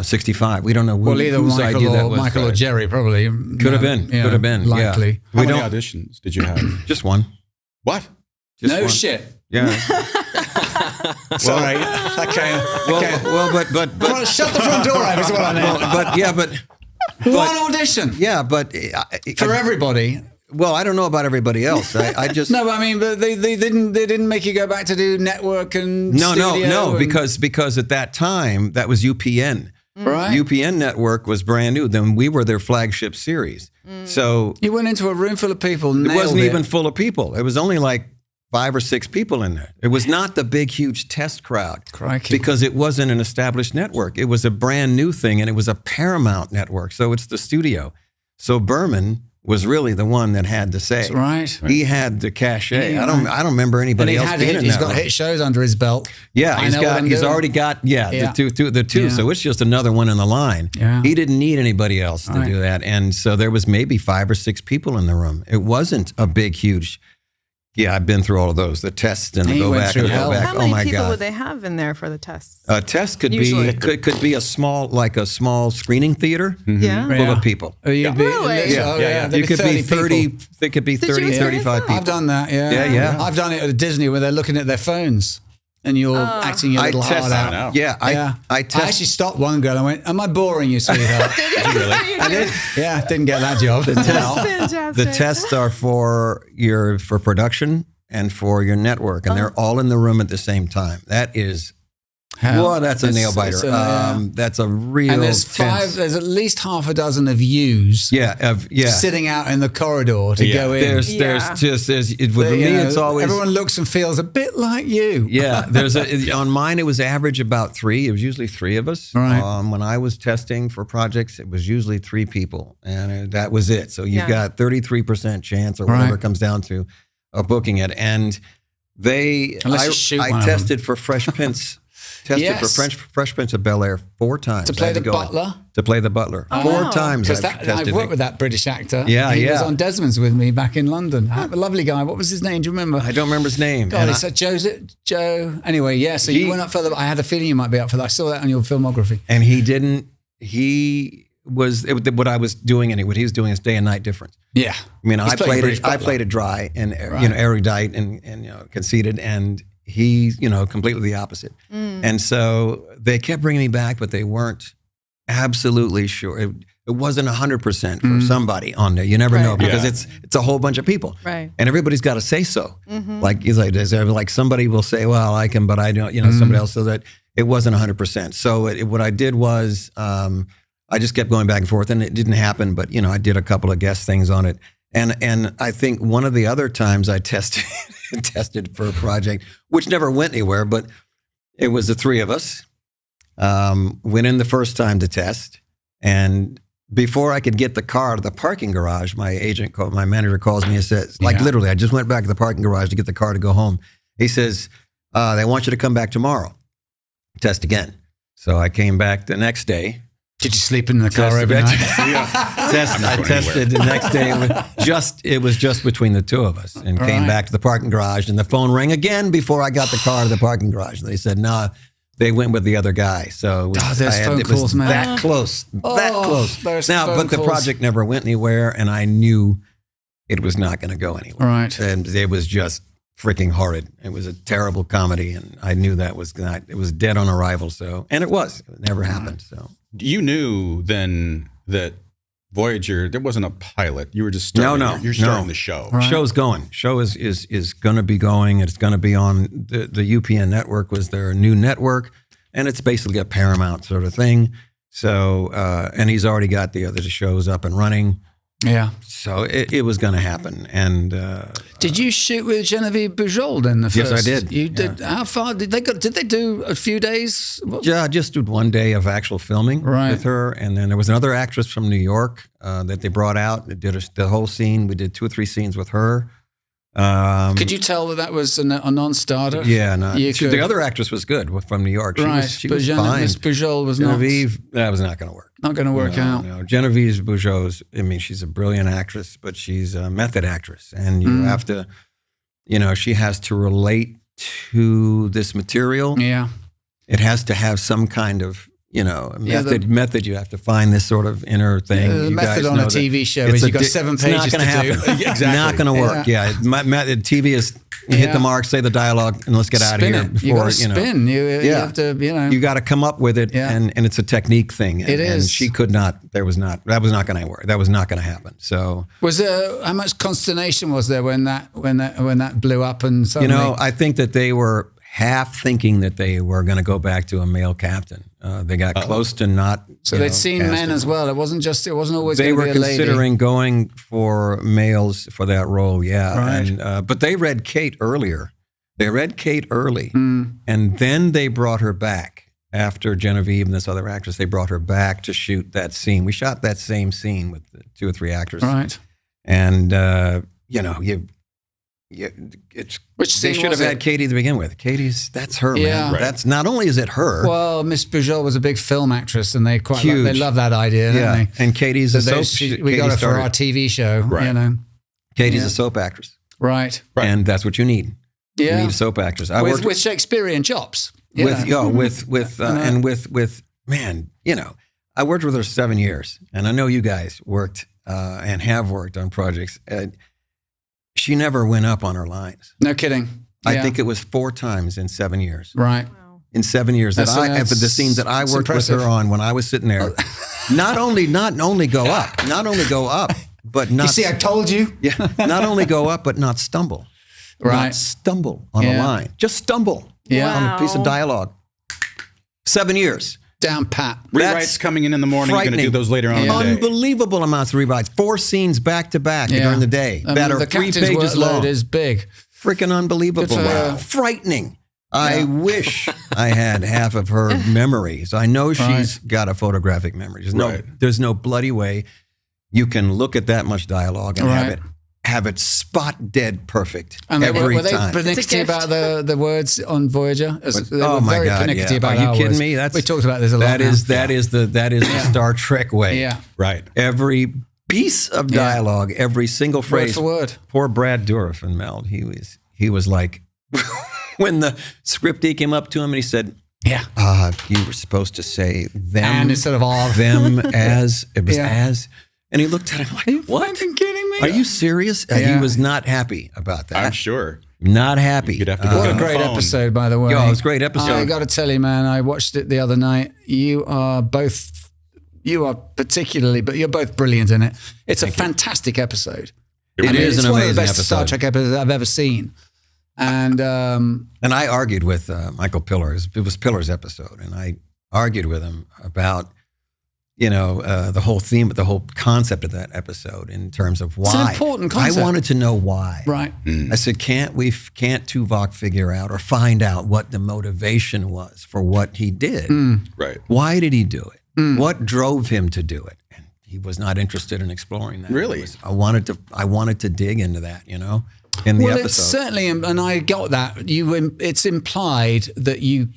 65. We don't know Well, either whose idea that was. Michael or Jerry, probably. Could have been. Likely. How We many don't. auditions did you have? Just one. What? Just No one. shit. Yeah. Sorry. Okay. Well, but Shut the front door out is what I meant. One audition but for everybody. Well, I don't know about everybody else. I just No, but I mean, but they didn't make you go back to do network and studio and, because at that time that was UPN. right. UPN network was brand new. Then we were their flagship series. So You went into a room full of people. it Nailed wasn't it. even full of people. It was only like 5 or 6 people in there. It was not the big, huge test crowd. Crikey. Because it wasn't an established network. It was a brand new thing, and it was a Paramount network. So it's the studio. So Berman was really the one that had to say. That's right. He had the cachet. Yeah, I don't remember And anybody else being in he's that got room. hit shows under his belt. Yeah, I know what I'm he's doing. already got Yeah. the two. Yeah. So it's just another one in the line. Yeah. He didn't need anybody else to Right. do that, and so there was maybe 5 or 6 people in the room. It wasn't a big, huge. Yeah, I've been through all of those. The tests and the He go went back through and hell. go back. How Oh many my people God. would they have in there for the tests? A test could Usually. be could be a small screening theater Yeah. full of people. You'd be, Really? there'd You could be 30. people. It could be Did you 30, experience 35 that? people. I've done that, yeah. Yeah. I've done it at Disney where they're looking at their phones and you're acting your little heart out. know. Yeah, I I test. actually stopped one girl and went, "Am I boring you, sweetheart?" I did. Yeah, didn't get that job. That's fantastic. The tests are for production and for your network, and they're all in the room at the same time. That is, well, that's a nail biter. That's a real. And there's tense. there's at least half a dozen of yous sitting out in the corridor to go in. There's just with me, it's always everyone looks and feels a bit like you. Yeah, on mine it was average about 3. It was usually 3 of us. Right. When I was testing for projects, it was usually 3 people, and that was it. So you've got 33% chance or whatever it comes down to of booking it. And Unless you shoot one I of tested for Fresh Prince. Tested for Fresh Prince of Bel-Air 4 times. To play I had the go butler? To play the butler. 4 times Because I've tested I've worked with that British actor. Yeah, he yeah. was on Desmond's with me back in London. A lovely guy. What was his name? Do you remember? I don't remember his name. God, it's Joe. Anyway, yeah. So you went up further. I had a feeling you might be up for that. I saw that on your filmography. And he didn't. He what I was doing and what he was doing is day and night difference. Yeah. I mean, He's I playing British played it dry and erudite and conceited, and he completely the opposite. And so they kept bringing me back, but they weren't absolutely sure. It wasn't 100% for somebody on there. You never know because it's a whole bunch of people, Right. and everybody's got to say so. Like somebody will say, "Well, I like him," but I don't. Somebody else says that it wasn't 100%. So what I did was I just kept going back and forth, and it didn't happen. But I did a couple of guest things on it, and I think one of the other times I tested for a project, which never went anywhere, but it was the three of us. Went in the first time to test, and before I could get the car to the parking garage, my manager calls me and says, literally, I just went back to the parking garage to get the car to go home. He says, they want you to come back tomorrow, test again. So I came back the next day. Did you sleep in the car every night? I tested the next day. It was just between the two of us, and came back to the parking garage, and the phone rang again before I got the car to the parking garage. And they said, no, they went with the other guy. So it was that close, that close. Now, but the project never went anywhere, and I knew it was not going to go anywhere. Right. And it was just freaking horrid. It was a terrible comedy, and I knew that it was dead on arrival. So, and it never happened. So you knew then that Voyager, there wasn't a pilot. You were just starting. You're starting the show. Right. Show's going. Show is going to be going. It's going to be on the UPN network. Was their new network, and it's basically a Paramount sort of thing. So, and he's already got the other shows up and running. Yeah. So it was going to happen. And did you shoot with Genevieve Bujold then? The first? Yes, I did. You did. How far did they go? Did they do a few days? Yeah, I just did one day of actual filming with her, and then there was another actress from New York that they brought out. They did the whole scene. We did 2 or 3 scenes with her. Could you tell that was a non-starter? Yeah, no. The other actress was good from New York. She was fine. Miss Bujold was Genevieve, that was not going to work. Not going to work out. No, Genevieve Bujold, she's a brilliant actress, but she's a method actress. And you have to, she has to relate to this material. Yeah. It has to have some kind of, method. You have to find this sort of inner thing. The method on a TV show is you've got 7 pages to do. Exactly. Not going to work. Yeah. TV is hit the mark, say the dialogue, and let's get out of here. Before, you got to spin. You have to, You got to come up with it, and it's a technique thing. And, it is. And she could not. That was not going to work. That was not going to happen. So was there? How much consternation was there when that blew up and suddenly? I think that they were half thinking that they were going to go back to a male captain. They got close to not. So they'd seen men as well. It wasn't always. They were be a considering lady. going for males for that role. Yeah, right. And, but they read Kate earlier. They read Kate early, and then they brought her back after Genevieve and this other actress. They brought her back to shoot that scene. We shot that same scene with the 2 or 3 actors. Right. And they should have had Katie to begin with. That's her, man. Right. That's not only is it her. Well, Miss Bujold was a big film actress, and they they love that idea, don't they? And Katie's a soap. We got her for our TV show, right. Katie's a soap actress, right? And that's what you need. Yeah, you need a soap actress. With Shakespearean chops. Man, I worked with her 7 years, and I know you guys worked and have worked on projects. She never went up on her lines. No kidding. I think it was 4 times in 7 years. Right. Wow. In 7 years the scenes that I worked with her on when I was sitting there, not only go up, but not. You see, I told you. Yeah. Not only go up, but not stumble. Right. Not stumble on a line. Just stumble on a piece of dialogue. 7 years. Down pat. Rewrites coming in the morning. You're going to do those later on in the day. Unbelievable amounts of rewrites. 4 scenes back to back during the day that are 3 pages long. Is big. Freaking unbelievable. Wow. Frightening. I wish I had half of her memories. I know she's got a photographic memory. There's no bloody way you can look at that much dialogue and have it spot dead perfect every time. Were they pernickety about the words on Voyager? Oh my God! About Are you kidding me? We talked about this a lot. That is the Star Trek way. Yeah, right. Every piece of dialogue, every single phrase. Word for word. Poor Brad Dourif and Mel. He was like, when the scriptee came up to him and he said, Yeah. You were supposed to say them And instead of of. them as it was Yeah. as, and he looked at him like, "What? Fucking kidding me? Are you serious?" Yeah. He was not happy about that. I'm sure. Not happy. You'd have to go What get a on the great phone. episode, by the way. Yo, it was a great episode. I got to tell you, man, I watched it the other night. You are particularly, but you're both brilliant in it. It's a fantastic episode. It is it's an one of the amazing best Star episode. Trek episodes I've ever seen. And I argued with Michael Pillars. It was Pillars' episode, and I argued with him about, the whole theme, the whole concept of that episode in terms of why. It's an important concept. I wanted to know why. right. I said, can't Tuvok figure out or find out what the motivation was for what he did? Right. Why did he do it? What drove him to do it? And he was not interested in exploring that. Really? I wanted to dig into that, in the Well, episode. it's certainly, and I got that. It's implied that you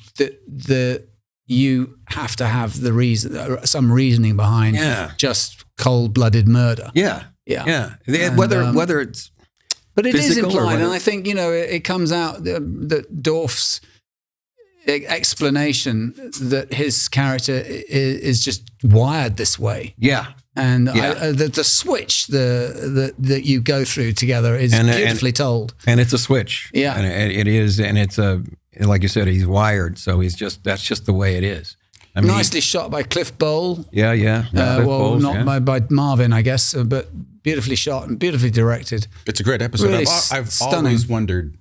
have to have the reason, some reasoning behind just cold-blooded murder. Yeah. Yeah. And, whether it's But it is physical or implied, and whether- I think it comes out that Dorf's explanation that his character is just wired this way, yeah. and Yeah. the switch that you go through together is beautifully told. And it's a switch. Yeah. And it is, and it's like you said, he's wired, so that's just the way it is. I mean, Nicely shot by Cliff Bowl. Yeah. Cliff Bowles, Not yeah. by Marvin, I guess, but beautifully shot and beautifully directed. It's a great episode. Really I've stunning. always wondered.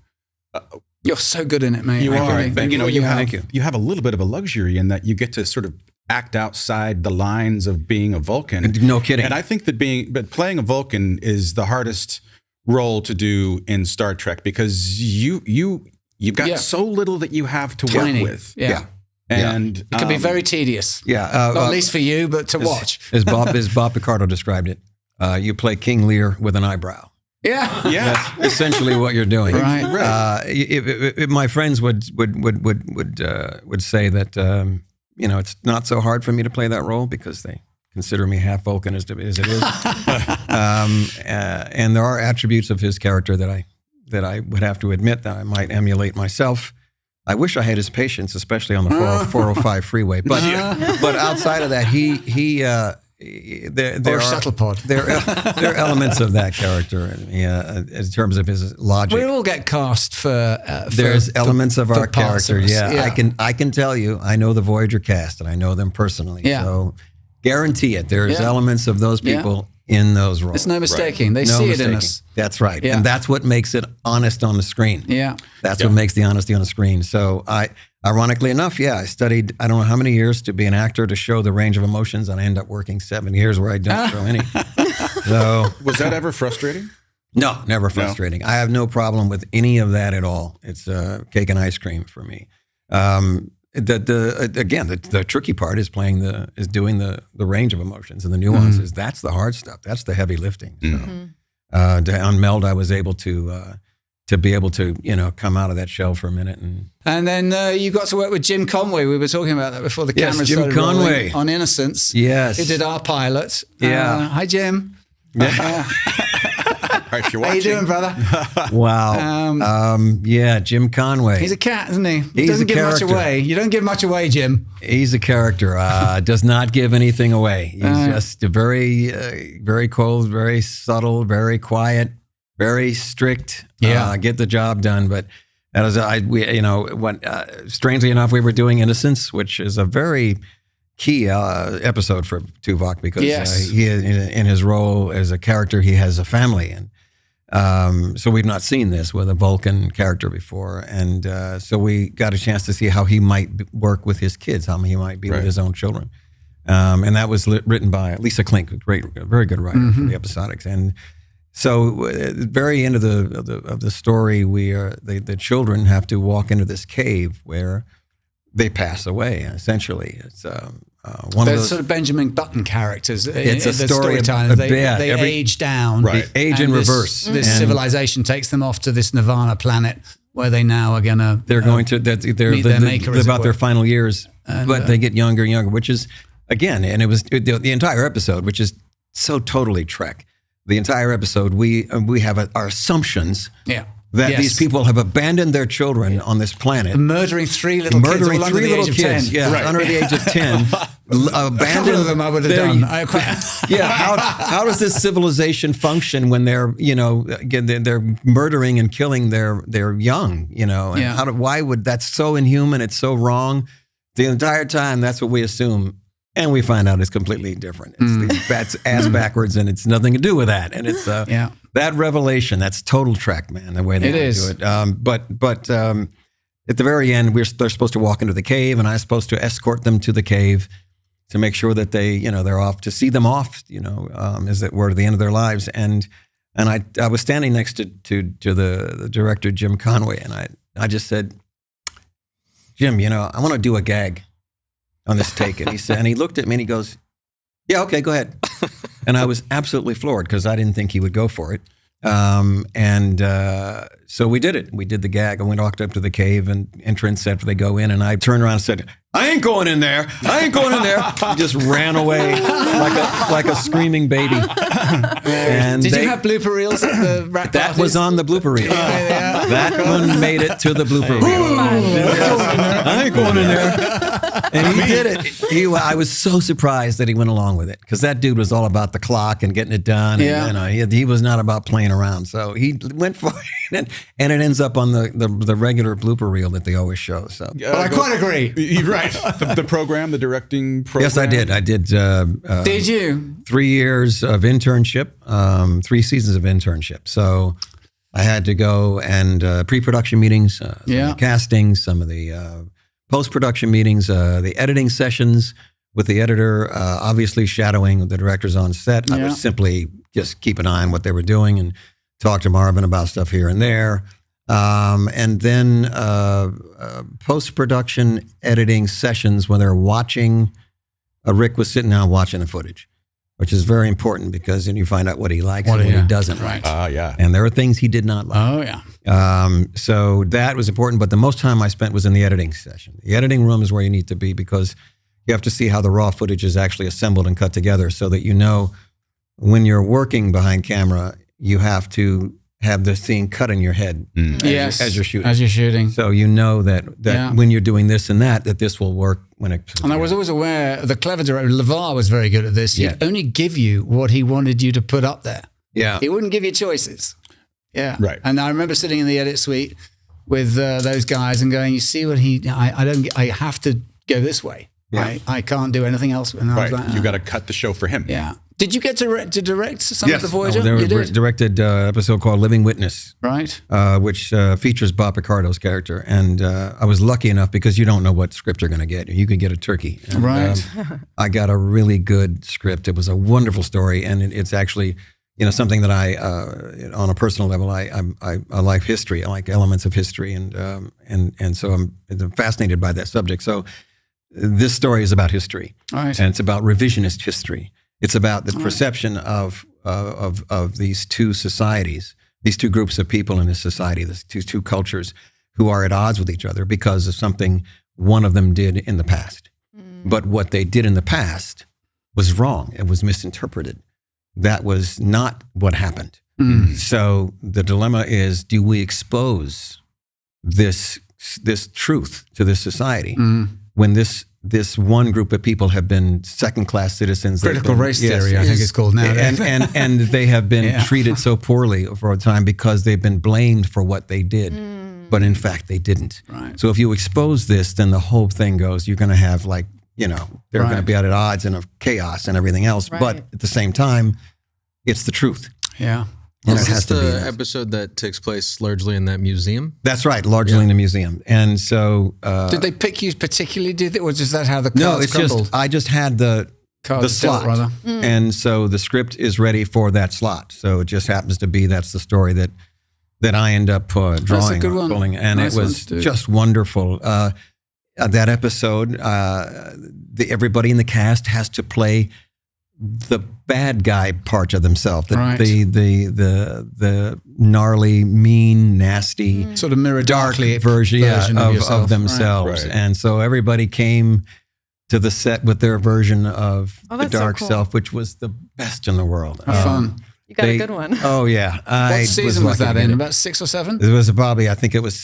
You're so good in it, mate. You I are, really- but you. Thank you. you have a little bit of a luxury in that you get to sort of act outside the lines of being a Vulcan. No kidding. And I think that playing a Vulcan is the hardest role to do in Star Trek because you've got Yeah. so little that you have to Tiny. work with. Yeah. And It can be very tedious. Yeah. Not at least for you, but to watch. As Bob Picardo described it, you play King Lear with an eyebrow. Yeah. yeah. That's essentially what you're doing. Right. If my friends would say that it's not so hard for me to play that role because they consider me half Vulcan as it is. And there are attributes of his character that I would have to admit that I might emulate myself. I wish I had his patience, especially on the 405 freeway. But outside of that, there are Shuttlepod. there are elements of that character in terms of his logic. We all get cast for. There's elements of for our parts of character. us. Yeah, I can tell you, I know the Voyager cast and I know them personally. Yeah. So guarantee it. There's Yeah. elements of those people in those roles. There's no mistaking. They No see mistaking. it in us. That's right. Yeah. And that's what makes it honest on the screen. Yeah. That's what makes the honesty on the screen. So ironically enough, I studied, I don't know how many years to be an actor to show the range of emotions, and I end up working 7 years where I don't show any. So Was that ever frustrating? no, never frustrating. I have no problem with any of that at all. It's cake and ice cream for me. The tricky part is doing the range of emotions and the nuances. That's the hard stuff. That's the heavy lifting. So, on Meld, I was able to be able to come out of that shell for a minute And then you got to work with Jim Conway. We were talking about that before the Yes, camera Jim started rolling Conway. on Innocence. Yes. Who did our pilot. Yeah. Hi, Jim. All right, if you're How you watching. doing, brother? Wow. Jim Conway. He's a cat, isn't he? He He's doesn't a give much character. away. You don't give much away, Jim. He's a character. Does not give anything away. He's just very cold, very subtle, very quiet, very strict. Yeah. Get the job done. But strangely enough, we were doing Innocence, which is a very key episode for Tuvok because Yes. he in his role as a character, he has a family, and so we've not seen this with a Vulcan character before, and so we got a chance to see how he might work with his kids, how he might be with his own children, and that was written by Lisa Klink, a very good writer for the episodics, and so at the very end of the story, the children have to walk into this cave where they pass away. Essentially, it's one They're of those sort of Benjamin Button characters. It's in a the story storyline. of- They every- age down. Right. They age and in this- reverse. This And civilization takes them off to this Nirvana planet where they now are going to. they're going to they're meet their maker, as it about their were. final years, And, but they get younger and younger, which is again, and it was the entire episode, which is so totally Trek. The entire episode, we have our assumptions Yeah. that Yes. these people have abandoned their children on this planet. Murdering three little kids, all under the age of 10. yeah, under the age of 10. A couple of them I would have done. Yeah, how does this civilization function when they're, again, they're murdering and killing their young, And Yeah. why would that's so inhuman? It's so wrong. The entire time, that's what we assume, and we find out it's completely different. That's ass backwards, and it's nothing to do with that. And it's that revelation. That's total Trek, man. The way they do it. But at the very end, they're supposed to walk into the cave, and I'm supposed to escort them to the cave to make sure that they, they're off, to see them off, as it were, to the end of their lives. And I was standing next to the director, Jim Conway, and I just said, Jim, I want to do a gag on this take. And he said, and he looked at me and he goes, yeah, okay, go ahead. And I was absolutely floored because I didn't think he would go for it. So we did it. We did the gag. I walked up to the cave and entrance after they go in, and I turned around and said, I ain't going in there. I ain't going in there. Just ran away like a screaming baby. And Did you have blooper reels at the rap that parties? was on the blooper reel. That one made it to the blooper reel. I ain't going in there. And he did it. I was so surprised that he went along with it because that dude was all about the clock and getting it done. And, he was not about playing around. So he went for it, and it ends up on the regular blooper reel that they always show. So I quite agree. You're right. The program, the directing program. yes, I did. I did. Did you? 3 years of internship, 3 seasons of internship. So I had to go and pre-production meetings, some of the casting, some of the post-production meetings, the editing sessions with the editor, obviously shadowing the directors on set. I would simply just keep an eye on what they were doing and talk to Marvin about stuff here and there. And then post-production editing sessions when they're watching, Rick was sitting down watching the footage, which is very important because then you find out what he likes and what he doesn't like. Yeah. And there are things he did not like. Oh, yeah. So that was important, but the most time I spent was in the editing session. The editing room is where you need to be because you have to see how the raw footage is actually assembled and cut together so that when you're working behind camera, you have to have the scene cut in your head as you're shooting. As you're shooting. So that when you're doing this and that this will work when it. And I was always aware, the clever director, LeVar was very good at this. He'd only give you what he wanted you to put up there. Yeah. He wouldn't give you choices. Yeah. Right. And I remember sitting in the edit suite with those guys and going, you see what I have to go this way. Yeah. I can't do anything else. And I was like, You got to cut the show for him. Yeah. Did you get to direct some of the Voyager? They You did? directed an episode called Living Witness, Right. which features Bob Picardo's character. And I was lucky enough because you don't know what script you're going to get. You could get a turkey. And, Right. I got a really good script. It was a wonderful story. And it's actually, something that I, on a personal level, I like history. I like elements of history. And so I'm fascinated by that subject. So this story is about history. Right. And it's about revisionist history. It's about the perception of these two societies, these two groups of people in this society, these two cultures who are at odds with each other because of something one of them did in the past. But what they did in the past was wrong. It was misinterpreted. That was not what happened. So the dilemma is, do we expose this truth to this society when this one group of people have been second-class citizens. Critical race theory, I think it's called now. And they have been treated so poorly for a time because they've been blamed for what they did. But in fact, they didn't. Right. So if you expose this, then the whole thing goes, you're going to have they're going to be at odds and of chaos and everything else. Right. But at the same time, it's the truth. Yeah. And Is it has this to be. the episode that takes place largely in that museum? That's right, largely in the museum. And so... did they pick you particularly, or just that how the cards No, it's crumbled? just, I just had the slot. Rather. And so the script is ready for that slot. So it just happens to be that's the story that I end up drawing. That's a good one. Pulling. And Nice it one, was Stu. just wonderful. That episode, everybody in the cast has to play the bad guy part of themselves, the gnarly, mean, nasty, Sort of mirror dark darkly version of yourself. of themselves. Right. And so everybody came to the set with their version of the that's so dark cool. self, which was the best in the world. Fun. You got a good one. Oh yeah. What season was that lucky to in? get it. About 6 or 7? It was probably. I think it was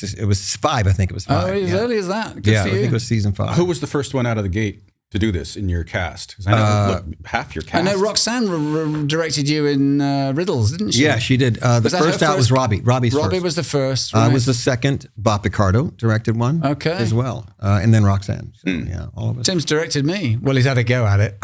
5. I think it was 5. Oh, as yeah. early as that. Good Yeah, for I you. think it was season 5. Who was the first one out of the gate to do this in your cast? 'Cause I know look, half your cast. I know Roxanne directed you in Riddles, didn't she? Yeah, she did. The Was that her first out was Robbie. Robbie was the first. I Right. was the second. Bob Picardo directed one. Okay. As well, and then Roxanne. So, yeah, all of us. Tim's directed me. Well, he's had a go at it.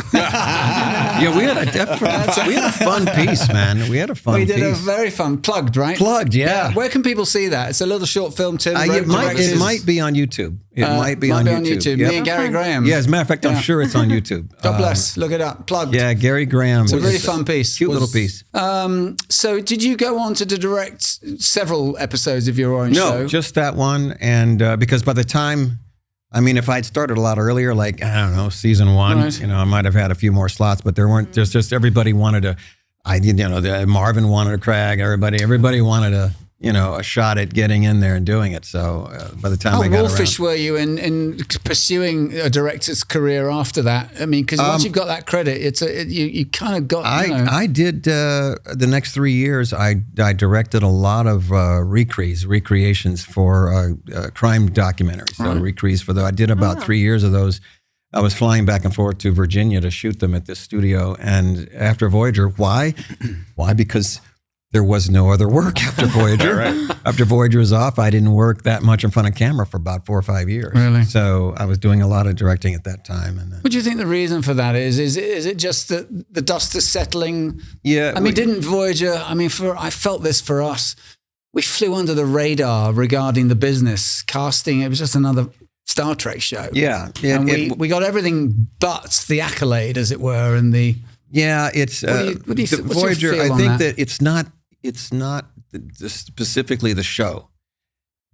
Yeah, we had a fun piece, man. We had a fun We did a piece. very fun plugged, right? Plugged, yeah. Where can people see that? It's a little short film. Tim wrote, It directed. might be on YouTube. It might be on YouTube. Me Yep. and Gary Graham. Yeah, as a matter of fact, I'm Yeah. sure it's on YouTube. God bless. Look it up. Plugged. Yeah, Gary Graham. It's a really fun piece. Cute little piece. So, did you go on to direct several episodes of your own show? No, just that one. And because by the time, I mean, if I'd started a lot earlier, like, I don't know, season 1, Right. I might have had a few more slots, but there weren't, just everybody wanted to, Marvin wanted a Craig, everybody wanted a shot at getting in there and doing it. So by the time How I got wolfish around. were you in pursuing a director's career after that? I mean, because once you've got that credit, you kind of got. I did the next 3 years. I directed a lot of recreations for crime documentaries. So recrees for those. I did about 3 years of those. I was flying back and forth to Virginia to shoot them at this studio. And after Voyager, why? Why? Because there was no other work after Voyager. Right. After Voyager was off, I didn't work that much in front of camera for about 4 or 5 years. Really? So I was doing a lot of directing at that time. And What do you think the reason for that is? Is it just that the dust is settling? yeah, I mean, didn't Voyager? I mean, I felt this for us. We flew under the radar regarding the business casting. It was just another Star Trek show. yeah, And we got everything but the accolade, as it were, and the. Yeah, it's What do you the what's your Voyager. feel I on think that? that it's not specifically the show.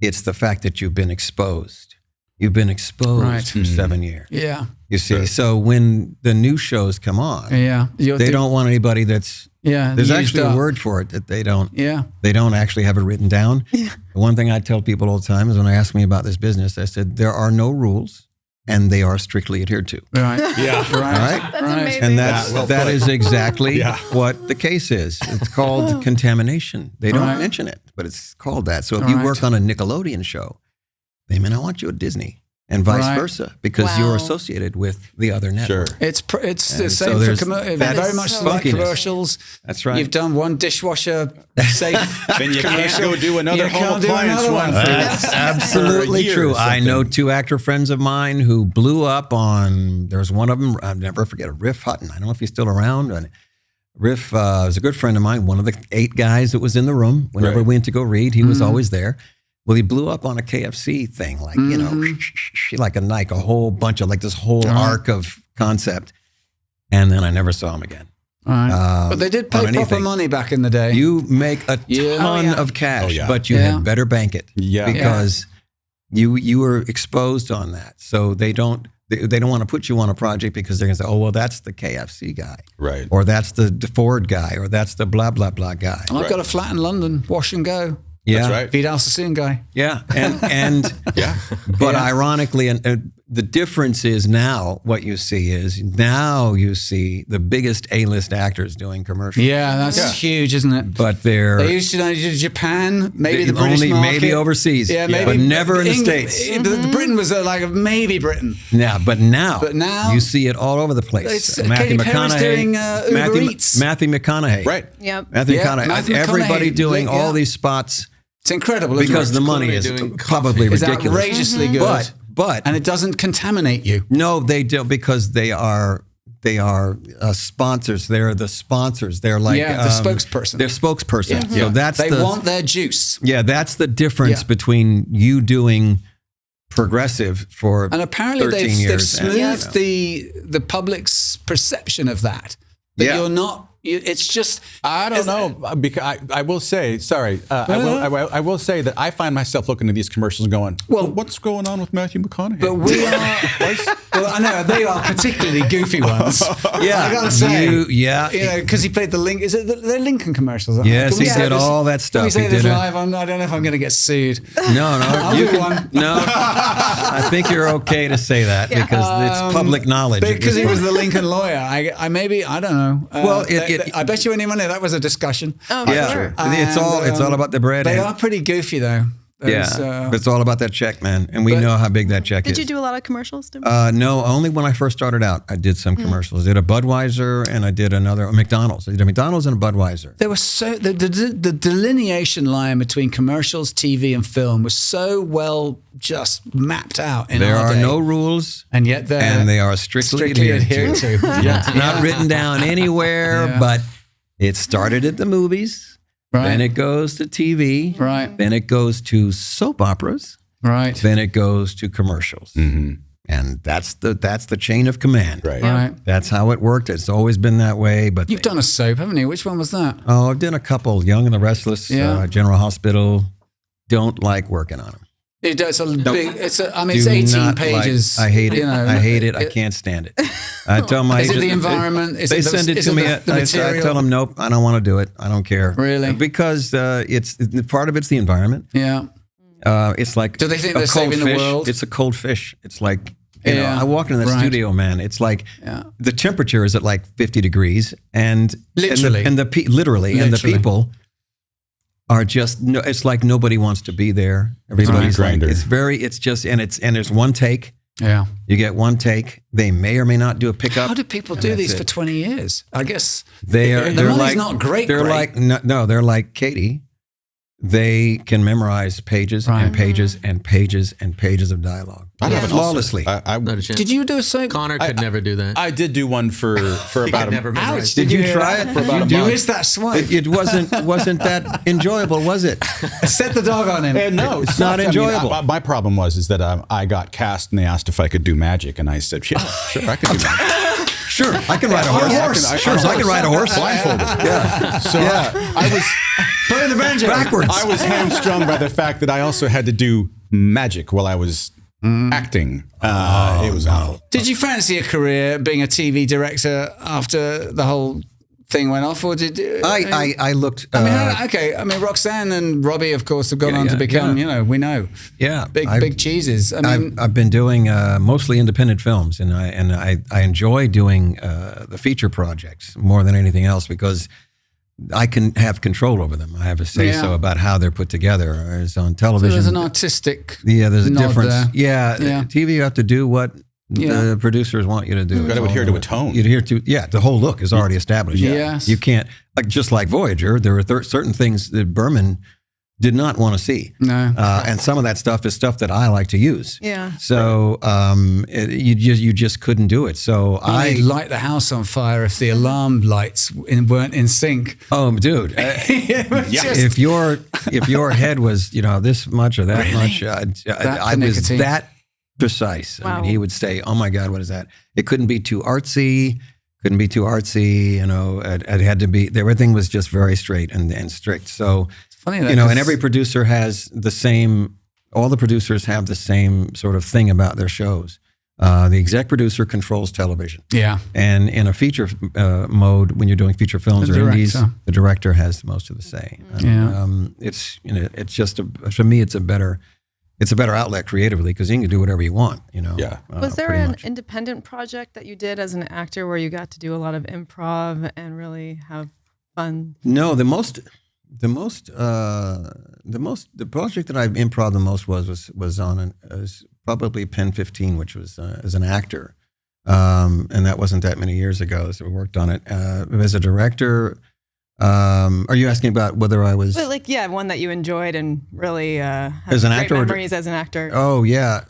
It's the fact that you've been exposed. You've been exposed Right. for 7 years. Yeah. You see, so when the new shows come on, Yeah. they don't want anybody that's. Yeah. There's used actually up. a word for it that they don't. Yeah. They don't actually have it written down. The one thing I tell people all the time is when I ask me about this business, I said there are no rules, and they are strictly adhered to. Right. Yeah. All right. That's Right. amazing. And well that put. is exactly Yeah. what the case is. It's called contamination. They don't Right. mention it, but it's called that. So if you Right. work on a Nickelodeon show, they may not want you at Disney, and vice Right. versa, because Wow. you're associated with the other network. Sure. It's the And same so for there's- very that is much so like funkiness. commercials. That's right. You've done one dishwasher safe. Then you can't commercial. go do another You home can't do appliance another one. one. for- That's for a absolutely year true. or I know something. 2 actor friends of mine who blew up on, there's one of them, I'll never forget, Riff Hutton. I don't know if he's still around. And Riff was a good friend of mine, one of the 8 guys that was in the room. Whenever Right. we went to go read, he was always there. Well, he blew up on a KFC thing, like, like a whole bunch of, like this whole arc of concept. And then I never saw him again. Right. But they did pay on proper anything. money back in the day. You make a Yeah. ton Oh, yeah. of cash, Oh, yeah. but you Yeah. had better bank it. Yeah. Because you were exposed on that. So they don't want to put you on a project because they're going to say, oh, well, that's the KFC guy. Right. Or that's the Ford guy. Or that's the blah, blah, blah guy. I've got a flat in London, wash and go. Yeah. That's right. Vidal Sassoon guy. Yeah. And Yeah. but ironically, and the difference is now what you see is now you see the biggest A-list actors doing commercials. Yeah, that's huge, isn't it? But they're They used to do Japan, maybe the British only market. maybe overseas. Yeah, maybe, but never in the England- States. Britain was like maybe Britain. Yeah, but now now- you see it all over the place. It's Katy Perry's doing Uber Eats. Matthew McConaughey. Right. Yep. Matthew Yeah, McConaughey. Matthew Everybody McConaughey, doing all yeah. these spots It's incredible isn't because it? the money is probably It's ridiculous. outrageously good. But And it doesn't contaminate you. no, they don't because they are sponsors. They're the sponsors. They're like The spokesperson. They're spokesperson. So that's They the want their juice. that's the difference Yeah. between you doing progressive for And apparently 13 they've years and, smoothed the public's perception of that. That Yeah. you're not. It's just. I don't know because I will say sorry. I will say that I find myself looking at these commercials going, well, what's going on with Matthew McConaughey? But we are. Well, I know they are particularly goofy ones. Yeah, I gotta say, yeah. because he played the Link. Is it the Lincoln commercials? Yes, Can we he say did this- all that Can stuff. we say He this did it. live? I don't know if I'm going to get sued. No, I'll you do one. No, I think you're okay to say that because it's public knowledge. Because he was the Lincoln lawyer. I don't know. Well, I bet you any money that was a discussion. Oh, Yeah, sure. it's all about the bread. They and- are pretty goofy though. Yeah, it's all about that check, man, and we know how big that check is. Did you do a lot of commercials? Tim? No, only when I first started out, I did some commercials. I did a Budweiser and I did a McDonald's. I did a McDonald's and a Budweiser. There was the delineation line between commercials, TV, and film was so well just mapped out. There are no rules, and yet they are strictly adhered to. Yeah. Not written down anywhere, but it started at the movies. Right. Then it goes to TV. Right. Then it goes to soap operas. Right. Then it goes to commercials. Mm-hmm. And that's the chain of command. Right. Right. That's how it worked. It's always been that way. But You've done a soap, haven't you? Which one was that? Oh, I've done a couple. Young and the Restless, Yeah. General Hospital. Don't like working on them. It's a big. It's 18 not pages. I hate it. you know. I hate it. I can't stand it. I tell my Is it agent, the environment? Is they it the- send it is to it me. the I material? tell them, nope, I don't want to do it. I don't care. Really? Because it's part of it's the environment. Yeah. It's like Do they think a they're cold saving the fish. world? It's a cold fish. It's like you know. Yeah. I walk into the Right. studio, man. It's like the temperature is at like 50 degrees, and Literally. and the literally, and the Literally. people are just no. It's like nobody wants to be there. Everybody's like grinder. it's just and there's one take. Yeah. You get one take. They may or may not do a pickup. How do people and do that's these it. for 20 years? I guess They're money's like not great. They're like no, they're like Katie. They can memorize pages Right. and pages and pages and pages of dialogue I have an flawlessly. I Not a chance. Did you do a soap? Connor could never do that. I did do one for about never a memorize. Did you try it? for about a You month. missed that swipe. It wasn't that enjoyable, was it? Set the dog on him. No, It's not enjoyable. my problem was that I got cast and they asked if I could do magic, and I said, yeah, sure, I could do magic. Sure, I can ride a horse. I can ride a horse. Blindfolded. Yeah. So I was Put in the banjo. Backwards. I was hamstrung by the fact that I also had to do magic while I was acting. It was awful. Did you fancy a career being a TV director after the whole thing went off, or did I looked. I mean, Roxanne and Robbie, of course, have gone on to become, we know, big cheeses. I mean, I've been doing mostly independent films, and I enjoy doing the feature projects more than anything else because I can have control over them. I have a say so about how they're put together. Whereas on television, there's an artistic. there's a nod difference. there. Yeah, TV you have to do what the producers want you to do. You got to adhere to a tone. You adhere to the whole look is already established. Yes. You can't just like Voyager. There are certain things that Berman did not want to see. No. And some of that stuff is stuff that I like to use. Yeah. So you just couldn't do it. So I'd light the house on fire if the alarm lights weren't in sync. oh, dude, if your head was this much or that much, I was nicotine. that precise. I Wow. mean, he would say, "Oh my God, what is that?" It couldn't be too artsy. Couldn't be too artsy. It had to be. Everything was just very straight and strict. So funny that, and 'cause- every producer has the same. All the producers have the same sort of thing about their shows. The exec producer controls television. Yeah. And in a feature mode, when you're doing feature films The or indies, director. the director has most of the say. And, Yeah. it's just for me, it's a better outlet creatively because you can do whatever you want. Yeah. Was there pretty an much. independent project that you did as an actor where you got to do a lot of improv and really have fun? No, the project that I've improv the most was on probably Pen 15, which was as an actor, and that wasn't that many years ago. So we worked on it as a director. Are you asking about whether I was But one that you enjoyed and really have As an great actor or- memories as an actor. Oh yeah,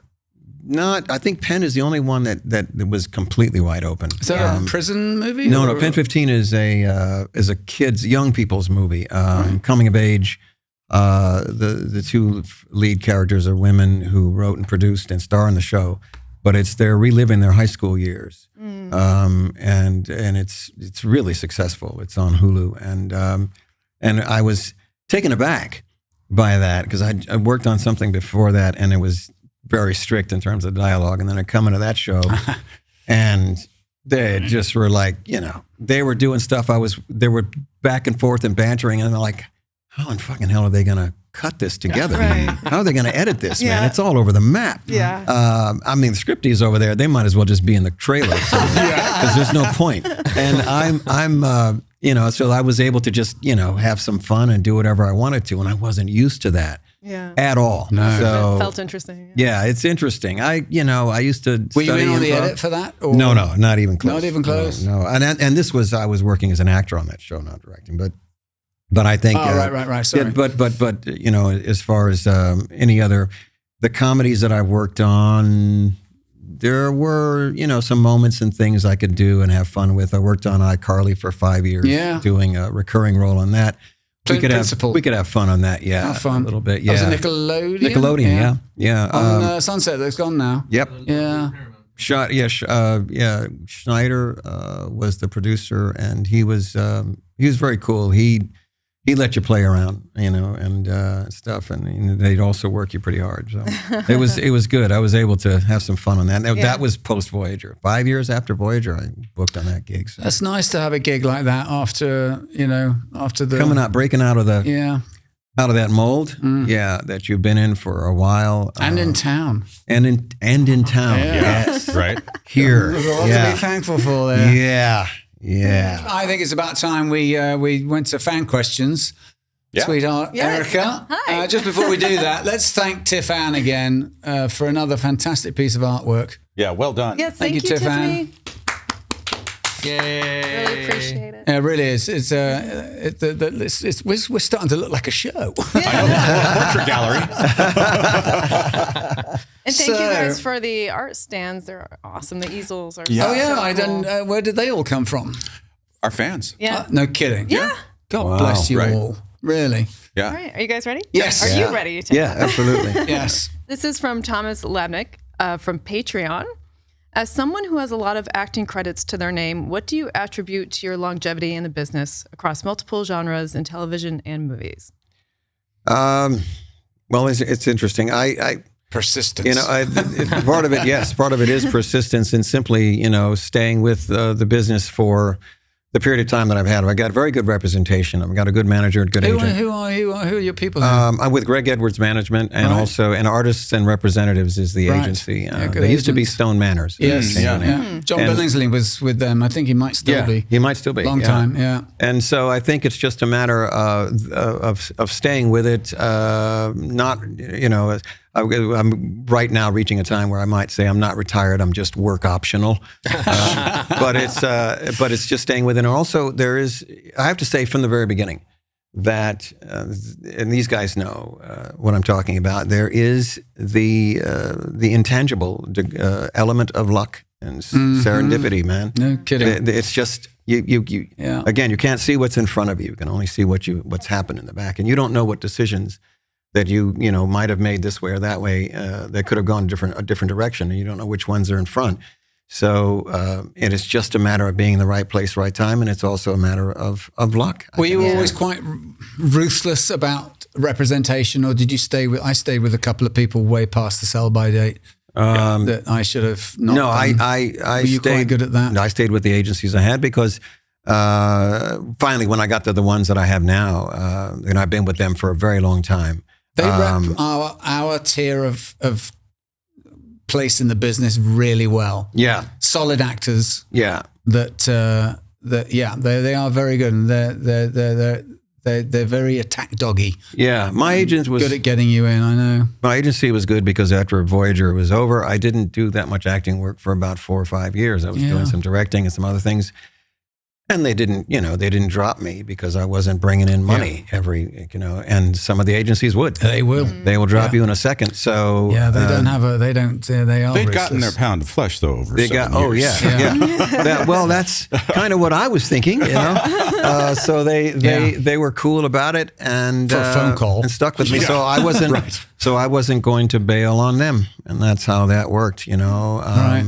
I think Penn is the only one that was completely wide open. Is that a prison movie? No, or- Pen 15 is a young people's movie, coming of age. The two lead characters are women who wrote and produced and star in the show, but they're reliving their high school years, and it's really successful. It's on Hulu, and I was taken aback by that because I worked on something before that, and it was very strict in terms of dialogue. And then I come into that show and they just were like, they were doing stuff. They were back and forth and bantering. And they're like, how in fucking hell are they going to cut this together? Right. How are they going to edit this, man? It's all over the map. Yeah. I mean, the scripties over there, they might as well just be in the trailer because there's no point. And I'm so I was able to just, have some fun and do whatever I wanted to. And I wasn't used to that at all. No. So It felt interesting. yeah, it's interesting. I used to Were you study in on the improv. edit for that? Or? No, not even close. Not even close? No. And this was, I was working as an actor on that show, not directing, but I think. Right. Sorry. But as far as any other, the comedies that I worked on, there were, some moments and things I could do and have fun with. I worked on iCarly for 5 years, doing a recurring role on that. We could have fun on that, Have fun. a little bit, That was a Nickelodeon? Nickelodeon, yeah. On Sunset, that's gone now. Yep. Yeah. Schneider was the producer, and he was very cool. He let you play around, and stuff, and they'd also work you pretty hard. So it was good. I was able to have some fun on that. That was post Voyager. 5 years after Voyager, I booked on that gig. So. That's nice to have a gig like that after the breaking out of that mold. Yeah, that you've been in for a while, and in town, and in town. Yes, right here. There's a lot to be thankful for there. Yeah. I think it's about time we went to fan questions. Yeah. Sweetheart, Yes. Erica. Hi. Just before we do that, let's thank Tiff-Ann again for another fantastic piece of artwork. Yeah, well done. Yes, Thank thank you, you, Tiff-Ann. Tiffany. Yay. Really appreciate it. It really is. We're starting to look like a show. Portrait gallery. And thank you guys for the art stands. They're awesome. The easels are Oh yeah, so I cool. don't. Where did they all come from? Our fans. Yeah. No kidding. Yeah. God Wow. bless you Right. all. Really. Yeah. All right. Are you guys ready? Yes. Are Yeah. you ready? Tim? Yeah, absolutely. Yes. This is from Thomas Labnick from Patreon. As someone who has a lot of acting credits to their name, what do you attribute to your longevity in the business across multiple genres in television and movies? Well, it's interesting. I Persistence. part of it is persistence and simply, staying with the business for the period of time that I've had. I got very good representation. I've got a good manager, a good agent. Who are your people? I'm with Greg Edwards Management, and Right. also Artists and Representatives is the Right. agency. Yeah, good they used to be agents. Stone Manners. Yes. Changed the name. Yeah. John And- Billingsley was with them. I think he might still Yeah, be. he might still be. Long yeah. time. Yeah. And so I think it's just a matter of staying with it. Not, I'm right now reaching a time where I might say I'm not retired. I'm just work optional. But it's just staying with it. And also I have to say from the very beginning that, and these guys know what I'm talking about. There is the intangible element of luck and serendipity, man. No kidding. It's just you Yeah. again, you can't see what's in front of you. You can only see what's happened in the back, and you don't know what decisions that you might have made this way or that way that could have gone a different direction, and you don't know which ones are in front. So it is just a matter of being in the right place, right time, and it's also a matter of luck. Were you always quite ruthless about representation, or did you stay with? I stayed with a couple of people way past the sell-by date that I should have not. No, done. I Were you stayed quite good at that? I stayed with the agencies I had because finally, when I got to the ones that I have now, and I've been with them for a very long time. They rep our tier of place in the business really well. Yeah, Solid actors yeah. that they are very good, and they're very attack doggy. Yeah, my agent was Good at getting you in. I know. My agency was good because after Voyager was over, I didn't do that much acting work for about 4 or 5 years. I was doing some directing and some other things. And they didn't drop me because I wasn't bringing in money and some of the agencies would. They will. They will drop you in a second. So Yeah, they don't have a. They don't. They are. They'd gotten their ruthless. pound of flesh though over. They 7 got years. That's kind of what I was thinking, So they were cool about it and For a phone call. and stuck with me. So I wasn't going to bail on them, and that's how that worked. Right.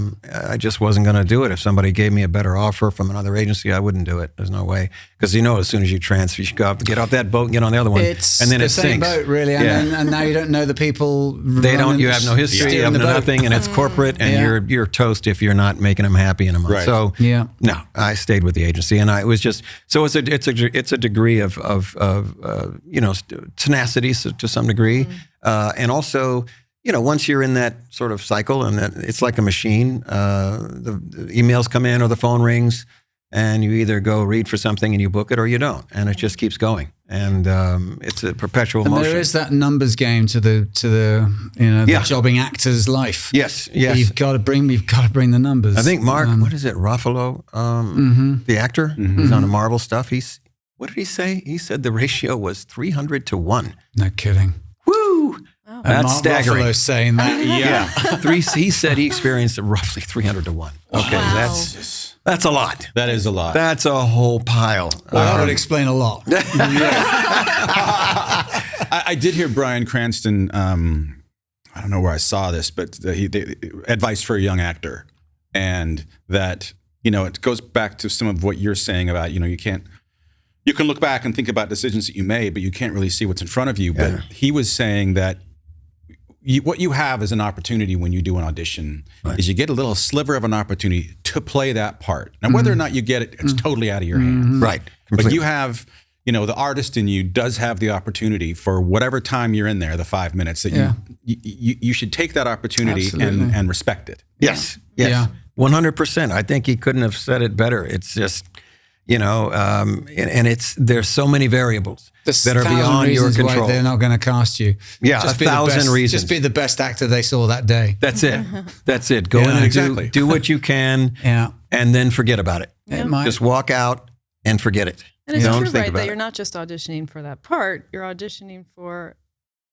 just wasn't going to do it. If somebody gave me a better offer from another agency, I wouldn't do it. There's no way. Because as soon as you transfer, you go up, get off that boat and get on the other one. It's and then the it same sinks. boat, really. And now you don't know the people. You have no history, you have nothing, and it's corporate, and you're toast if you're not making them happy in a month. Right. So no, I stayed with the agency, and it was just so it's a degree of tenacity to some degree, and also. Once you're in that sort of cycle, and that it's like a machine, the emails come in or the phone rings, and you either go read for something and you book it or you don't, and it just keeps going, and it's a perpetual motion. There is that numbers game to the jobbing actor's life. Yes. You've got to bring the numbers. I think Mark, what is it, Ruffalo, the actor, who's on the Marvel stuff. What did he say? He said the ratio was 300 to 1. No kidding. Woo! And That's Mark staggering. Ruffalo's saying that. He said he experienced roughly 300 to 1. Okay, that's a lot. That is a lot. That's a whole pile. Well, that would explain a lot. I did hear Bryan Cranston. I don't know where I saw this, but advice for a young actor, and that it goes back to some of what you're saying about you can look back and think about decisions that you made, but you can't really see what's in front of you. Yeah. But he was saying that what you have as an opportunity when you do an audition is you get a little sliver of an opportunity to play that part. Now, whether or not you get it, it's totally out of your hands. Right. But Completely. you have, the artist in you does have the opportunity for whatever time you're in there, the 5 minutes, that you should take that opportunity and respect it. Yes. Yeah. 100%. I think he couldn't have said it better. It's just, and there's so many variables that are beyond your control. Why they're not going to cast you. Yeah, Just 1,000 reasons. Just be the best actor they saw that day. That's it. That's it. Go in and do what you can, and then forget about it. Just walk out and forget it. And it's Don't true, think right, about that it. you're not just auditioning for that part, you're auditioning for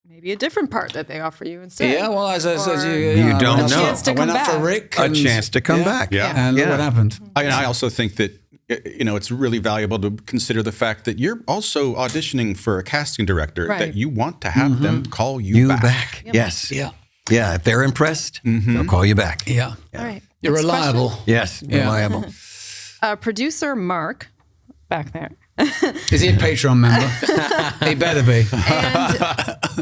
maybe a different part that they offer you instead. Yeah, well, as I said, You don't know. Chance to I went come up for back. Rick. A chance to come back. And look what happened. I also think that it's really valuable to consider the fact that you're also auditioning for a casting director Right. that you want to have them call you back. Yes. Yeah. Yeah. If they're impressed, they'll call you back. Yeah. All right. You're Next reliable. Yes. Reliable. Producer Mark, back there. Is he a Patreon member? He better be.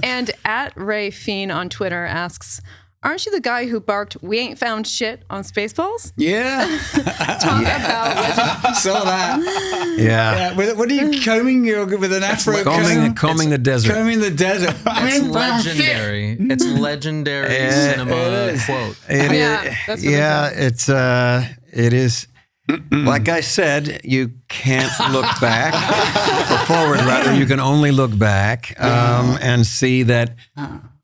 And at Ray Fiend on Twitter asks, aren't you the guy who barked, "We ain't found shit" on Spaceballs? Yeah. Talk about Saw that. Yeah. What are you combing with an afro? Combing the desert. Combing the desert. It's legendary. It's legendary cinema quote. It is. Like I said, you can't look back or forward. Rather, you can only look back and see that.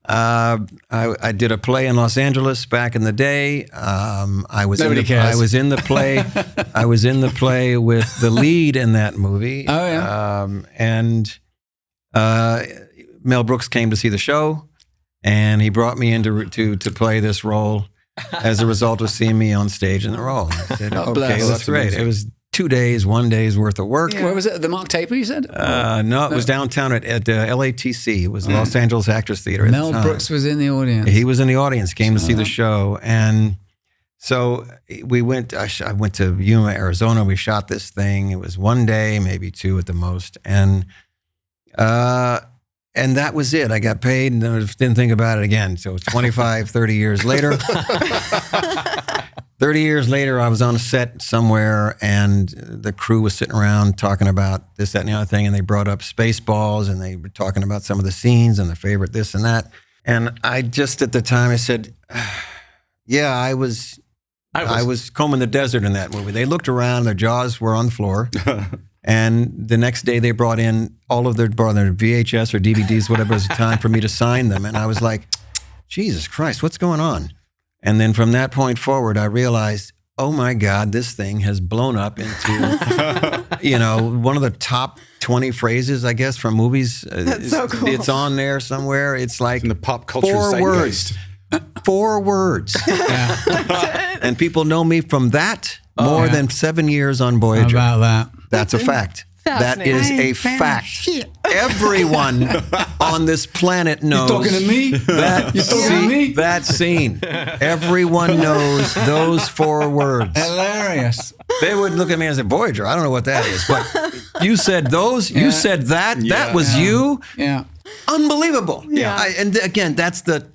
I did a play in Los Angeles back in the day. I was in the play with the lead in that movie. Oh yeah. And Mel Brooks came to see the show, and he brought me in to play this role as a result of seeing me on stage in the role. I said, okay, that's great. Amazing. It was 2 days, 1 day's worth of work. Where was it? The Mark Taper, you said? No, it was downtown at LATC. It was Los Angeles Actors Theater. At Mel the time. Brooks was in the audience. He was in the audience, came to see the show. And so we went, I went to Yuma, Arizona. We shot this thing. It was 1 day, maybe 2 at the most. And that was it. I got paid and didn't think about it again. So 25, 30 years later. 30 years later, I was on a set somewhere, and the crew was sitting around talking about this, that, and the other thing, and they brought up Spaceballs, and they were talking about some of the scenes and their favorite this and that. And I just, at the time, I said, yeah, I was combing the desert in that movie. They looked around, their jaws were on the floor, and the next day they brought in all of their VHS or DVDs, whatever was the time, for me to sign them. And I was like, Jesus Christ, what's going on? And then from that point forward, I realized, oh my God, this thing has blown up into, one of the top 20 phrases, I guess, from movies. That's so cool. It's on there somewhere. It's like In the pop culture 4 words. 4 words. And people know me from that more than 7 years on Voyager. How about that? That's a fact. That is a fact. everyone on this planet knows. You talking to me? That scene. Everyone knows those 4 words. Hilarious. They would look at me and say, Voyager, I don't know what that is. But you said those, you said that, that was you. Yeah. Unbelievable. Yeah. And again, it's the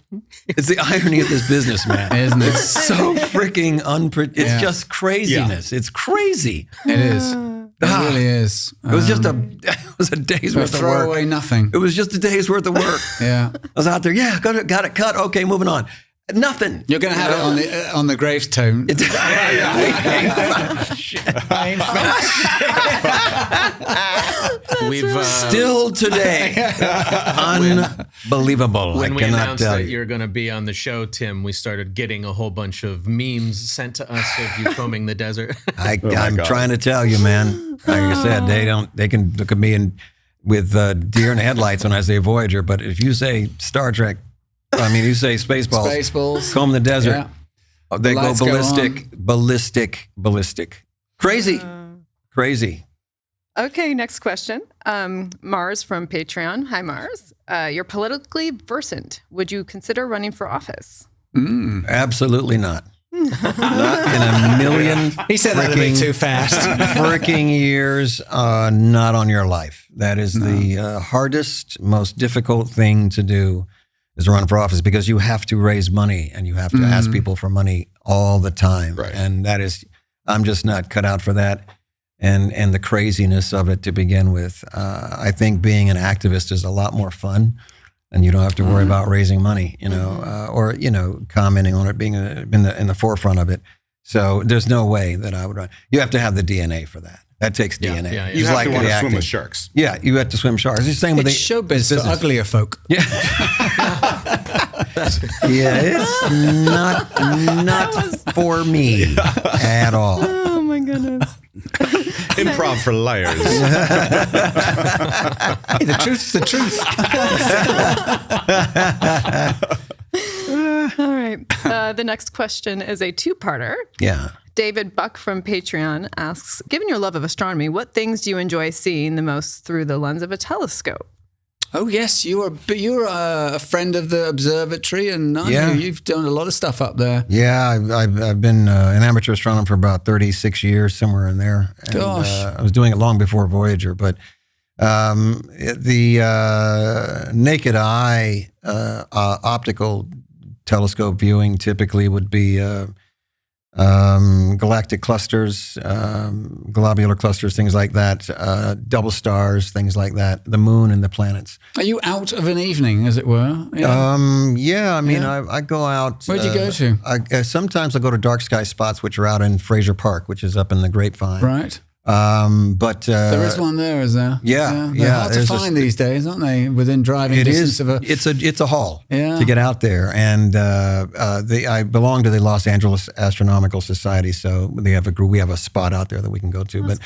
irony of this business, man. Isn't it? It's so freaking it's just craziness. Yeah. It's crazy. It is. It really is. It was just a day's worth of throw work. away nothing. It was just a day's worth of work. Yeah. I was out there. Yeah, got it cut. Okay, moving on. Nothing. You're going to have it on the gravestone. We've Still today, unbelievable. when I we cannot announced tell that you. you're going to be on the show, Tim, we started getting a whole bunch of memes sent to us of you combing the desert. I'm God. trying to tell you, man. Like I said, they can look at me with deer in the headlights when I say Voyager, but if you say Star Trek, you say Spaceballs, Spaceballs. comb the desert, Yeah. they The go lights go ballistic. Crazy. Crazy. Okay, next question. Mars from Patreon. Hi, Mars. You're politically versant. Would you consider running for office? Absolutely not. Not in a million. He said that a bit too fast. freaking years, not on your life. That is the hardest, most difficult thing to do, is to run for office, because you have to raise money and you have to ask people for money all the time. Right. And that is, I'm just not cut out for that. And the craziness of it to begin with. I think being an activist is a lot more fun, and you don't have to worry about raising money, or commenting on it, being in the forefront of it. So there's no way that I would run. You have to have the DNA for that. That takes DNA. yeah. It's You have like to want the to swim acting. with sharks. Yeah, you have to swim sharks. It's the same with It's showbiz for uglier folk. Yeah, it's not for me at all. Oh, my goodness. Improv for liars. Hey, the truth's the truth. All right. The next question is a 2-parter. Yeah. David Buck from Patreon asks, given your love of astronomy, what things do you enjoy seeing the most through the lens of a telescope? Oh yes, you're a friend of the observatory, and you've done a lot of stuff up there. Yeah, I've been an amateur astronomer for about 36 years, somewhere in there. And, Gosh. I was doing it long before Voyager, but the naked eye optical telescope viewing typically would be galactic clusters, globular clusters, things like that, double stars, things like that, the moon and the planets. Are you out of an evening, as it were? Yeah. I go out. Where'd you go to? Sometimes I go to dark sky spots, which are out in Fraser Park, which is up in the Grapevine. Right. But There is one there, is there? Yeah, They're hard to there's find these days, aren't they? Within driving it distance is. of a. It's a haul Yeah. to get out there, and I belong to the Los Angeles Astronomical Society, so they have a group. We have a spot out there that we can go to.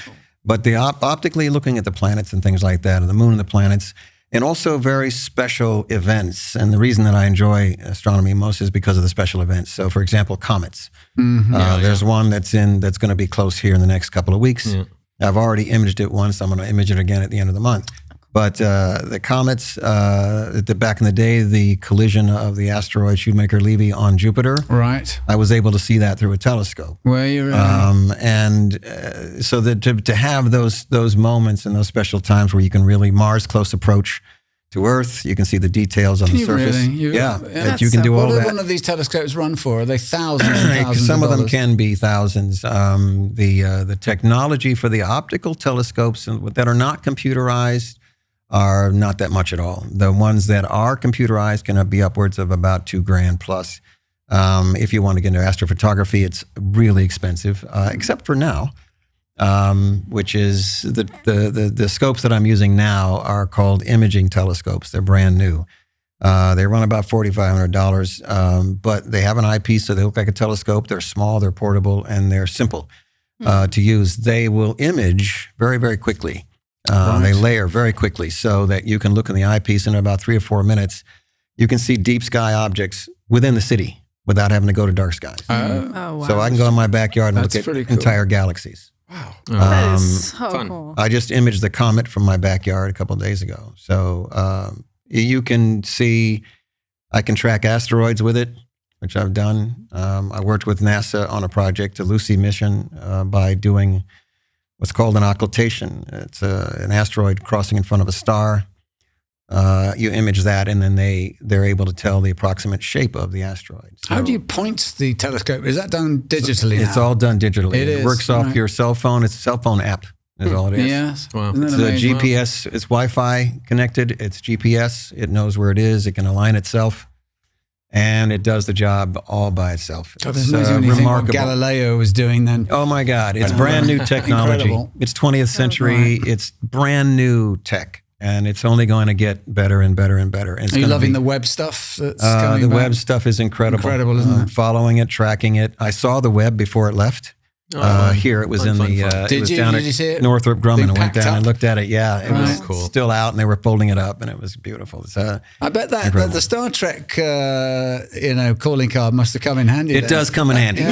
But the optically looking at the planets and things like that, and the moon and the planets, and also very special events. And the reason that I enjoy astronomy most is because of the special events. So, for example, comets. There's one that's going to be close here in the next couple of weeks. Yeah. I've already imaged it once. I'm going to image it again at the end of the month. But the comets, back in the day, the collision of the asteroid Shoemaker-Levy on Jupiter. Right. I was able to see that through a telescope. Where you're so that to have those moments and those special times where you can really Mars close approach to Earth, you can see the details on the surface. Really? That you can do all what that. What do one of these telescopes run for? Are they thousands and thousands Some of them dollars? can be thousands. The technology for the optical telescopes that are not computerized are not that much at all. The ones that are computerized can be upwards of about $2,000 plus. If you want to get into astrophotography, it's really expensive, except for now. Which is the scopes that I'm using now are called imaging telescopes. They're brand new. They run about $4,500, but they have an eyepiece, so they look like a telescope. They're small, they're portable, and they're simple to use. They will image very, very quickly. They layer very quickly so that you can look in the eyepiece in about 3 or 4 minutes. You can see deep sky objects within the city without having to go to dark skies. Oh, wow. So I can go in my backyard and That's look at pretty cool. entire galaxies. Wow. That is so fun. cool. I just imaged the comet from my backyard a couple of days ago. So you can see, I can track asteroids with it, which I've done. I worked with NASA on a project, a Lucy mission, by doing what's called an occultation. It's an asteroid crossing in front of a star. You image that, and then they're able to tell the approximate shape of the asteroid. So How do you point the telescope? Is that done digitally it's now? all done digitally. It is, works off right. your cell phone. It's a cell phone app is all it is. Yes. Wow. Isn't that It's a amazing? GPS. It's Wi-Fi connected. It's GPS. It knows where it is. It can align itself, and it does the job all by itself. God, It's it's amazing when you think what remarkable. Galileo was doing then. Oh my God! It's brand new technology. Incredible. It's 20th century. It's brand new tech, and it's only going to get better and better and better. And it's Are you gonna loving be- the web stuff that's coming the back? web stuff is incredible. Incredible, isn't it? Following it, tracking it. I saw the web before it left. Here it was Fun, in fun, the. fun. It Did was you? down Did at you see it? Northrop Grumman. Being I went packed down and up? looked at it. Yeah, it was Cool. still out, and they were folding it up, and it was beautiful. It's, I bet that Incredible. the Star Trek, calling card must have come in handy. it then. does come in handy.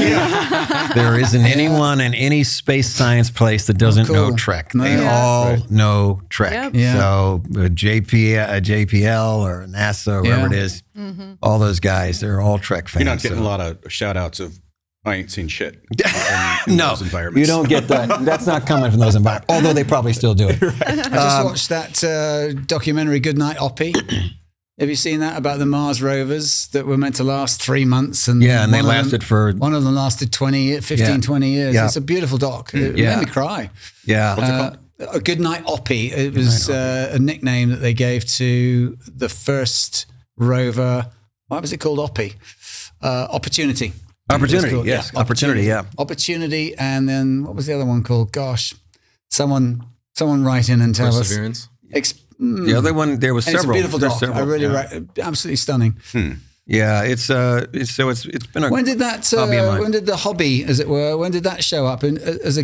There isn't anyone in any space science place that doesn't cool. know Trek. No. They Yeah. all know Trek. Yep. Yeah. So JPL or NASA or wherever Yeah. it is, all those guys, they're all Trek fans. You're not getting so- a lot of shout outs of I ain't seen shit in No, those environments. you don't get that. That's not coming from those environments, although they probably still do it. I just watched that documentary, Goodnight Oppie. Have you seen that about the Mars rovers that were meant to last 3 months? And Yeah, and they one of them- lasted for, One of them lasted 15, Yeah. 20 years. Yeah. It's a beautiful doc. It Yeah. made me cry. yeah. A Goodnight Oppie. It was a nickname that they gave to the first rover. Why was it called Oppie? Opportunity. Opportunity, It was called, yes. Opportunity, yeah. Opportunity. And then what was the other one called? Gosh, someone wite in and tell us. Perseverance. The other one, there was And it's a several. beautiful There's doc. several, I really, yeah. absolutely stunning. Yeah, it's been a. When did that? hobby of mine. When did the hobby, as it were, when did that show up? As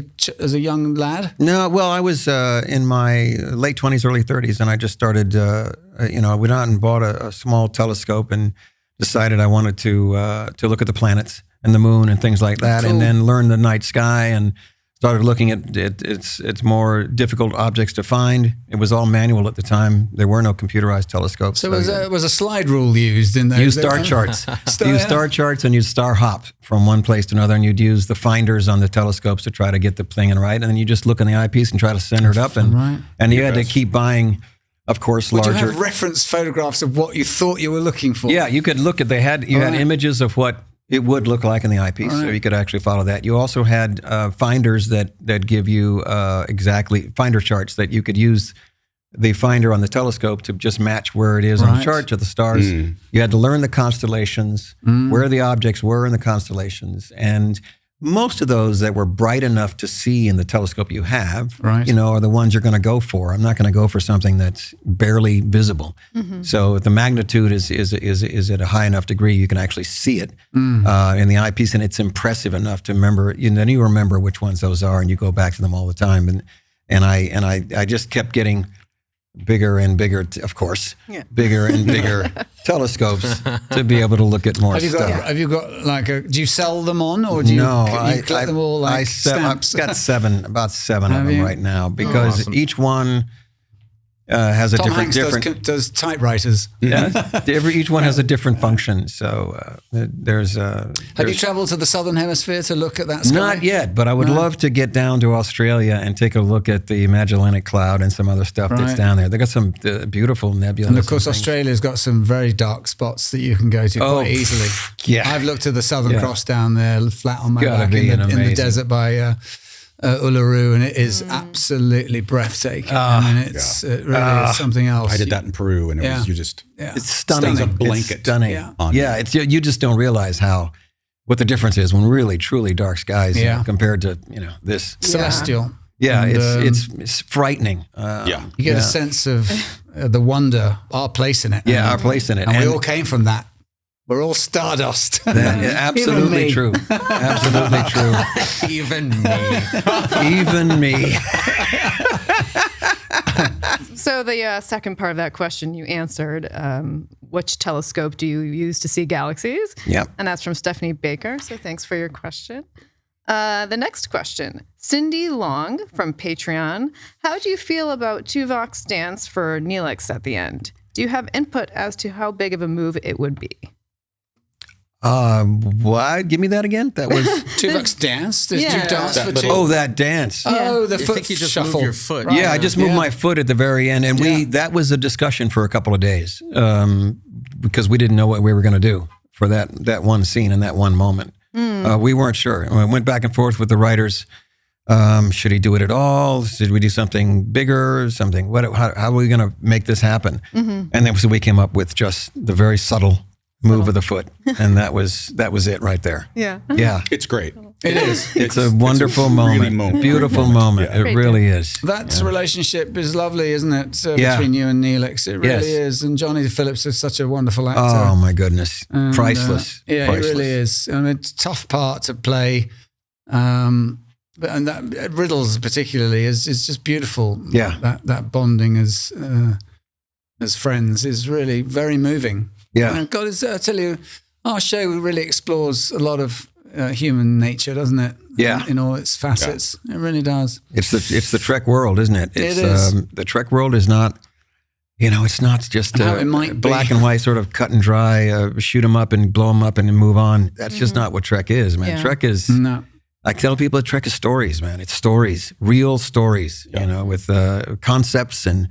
a young lad? No, well, I was in my late 20s, early 30s, and I just started. I went out and bought a small telescope and decided I wanted to look at the planets and the moon and things like that, Cool. and then learn the night sky and started looking at it's more difficult objects to find. It was all manual at the time. There were no computerized telescopes. So was a slide rule used in those? Use star charts. Use star charts and you'd star hop from one place to another, and you'd use the finders on the telescopes to try to get the thing in right, and then you just look in the eyepiece and try to center it up, and Right. and you had to keep buying, of course, Would larger. you have reference photographs of what you thought you were looking for? Yeah, you could look at. You had Right. images of what it would look like in the eyepiece, so Right. you could actually follow that. You also had finders that give you exactly finder charts that you could use the finder on the telescope to just match where it is on the Right. chart to the stars. You had to learn the constellations, where the objects were in the constellations, and most of those that were bright enough to see in the telescope you have, Right. are the ones you're going to go for. I'm not going to go for something that's barely visible. So if the magnitude is at a high enough degree, you can actually see it in the eyepiece, and it's impressive enough to remember. Then you remember which ones those are, and you go back to them all the time. And I just kept getting bigger and bigger, of course, bigger and bigger telescopes to be able to look at more stuff. Have you got like do you sell them on, or do you, No, you collect them all like stamps? I've got about seven of Have them you? right now because Awesome. each one has a Tom different. Hanks does typewriters. Each one has a different function. So there's. Have you traveled to the Southern Hemisphere to look at that sky? Not yet, but I would love to get down to Australia and take a look at the Magellanic Cloud and some other stuff that's Right. down there. They got some beautiful nebulas. And of course, things. Australia's got some very dark spots that you can go to quite easily. yeah. I've looked at the Southern Yeah. Cross down there, flat on my Gotta back be in the amazing. desert by Uluru, and it is absolutely breathtaking. I mean, it really is something else. I did that in Peru, and it Yeah. was you just It's stunning. It's a blanket It's stunning. Yeah. on Yeah, it's you just don't realize what the difference is when really truly dark skies Yeah. compared to this. celestial. Yeah, And, it's frightening. yeah. You get a sense of the wonder, our place in it. Yeah, our place in it. And we all came from that. We're all stardust. absolutely me. true. Absolutely true. Even me. Even me. So the second part of that question you answered, which telescope do you use to see galaxies? Yep. And that's from Stephanie Baker. So thanks for your question. The next question. Cindy Long from Patreon. How do you feel about Tuvok's dance for Neelix at the end? Do you have input as to how big of a move it would be? What? Give me that again. That was Tuvok's dance? Did you dance for little- Tuvok? oh, that dance. Oh, the I foot think you just shuffle. move your foot. Right. Yeah, I just moved Yeah. my foot at the very end, and that was a discussion for a couple of days because we didn't know what we were going to do for that one scene and that one moment. We weren't sure. I went back and forth with the writers. Should he do it at all? Should we do something bigger? Something? How are we going to make this happen? And then so we came up with just the very subtle move of the foot, and that was it right there. Yeah. Yeah. It's great. It is. It's a wonderful moment. Beautiful moment. Yeah. It Great really is. That relationship is lovely, isn't it? Yeah. Between you and Neelix. It really Yes. is. And Johnny Phillips is such a wonderful actor. Oh my goodness. And, Priceless. Yeah, Priceless. it really is. I mean, it's a tough part to play. And that Riddles particularly is just beautiful. Yeah. That bonding as friends is really very moving. Yeah. And God, I tell you, our show really explores a lot of human nature, doesn't it? Yeah. In all its facets. It really does. It's the Trek world, isn't it? It's, It is. The Trek world is not, it's not just How it might black be. and white, sort of cut and dry, shoot them up and blow them up and move on. That's just not what Trek is, man. Yeah. Trek is, No. I tell people that Trek is stories, man. It's stories, real stories, with concepts and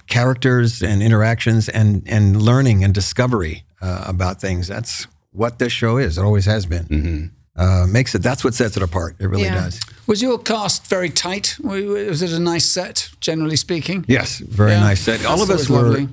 characters and interactions and learning and discovery about things. That's what this show is. It always has been. That's what sets it apart. It really does. Was your cast very tight? Was it a nice set, generally speaking? Yes, very nice set. All of us were,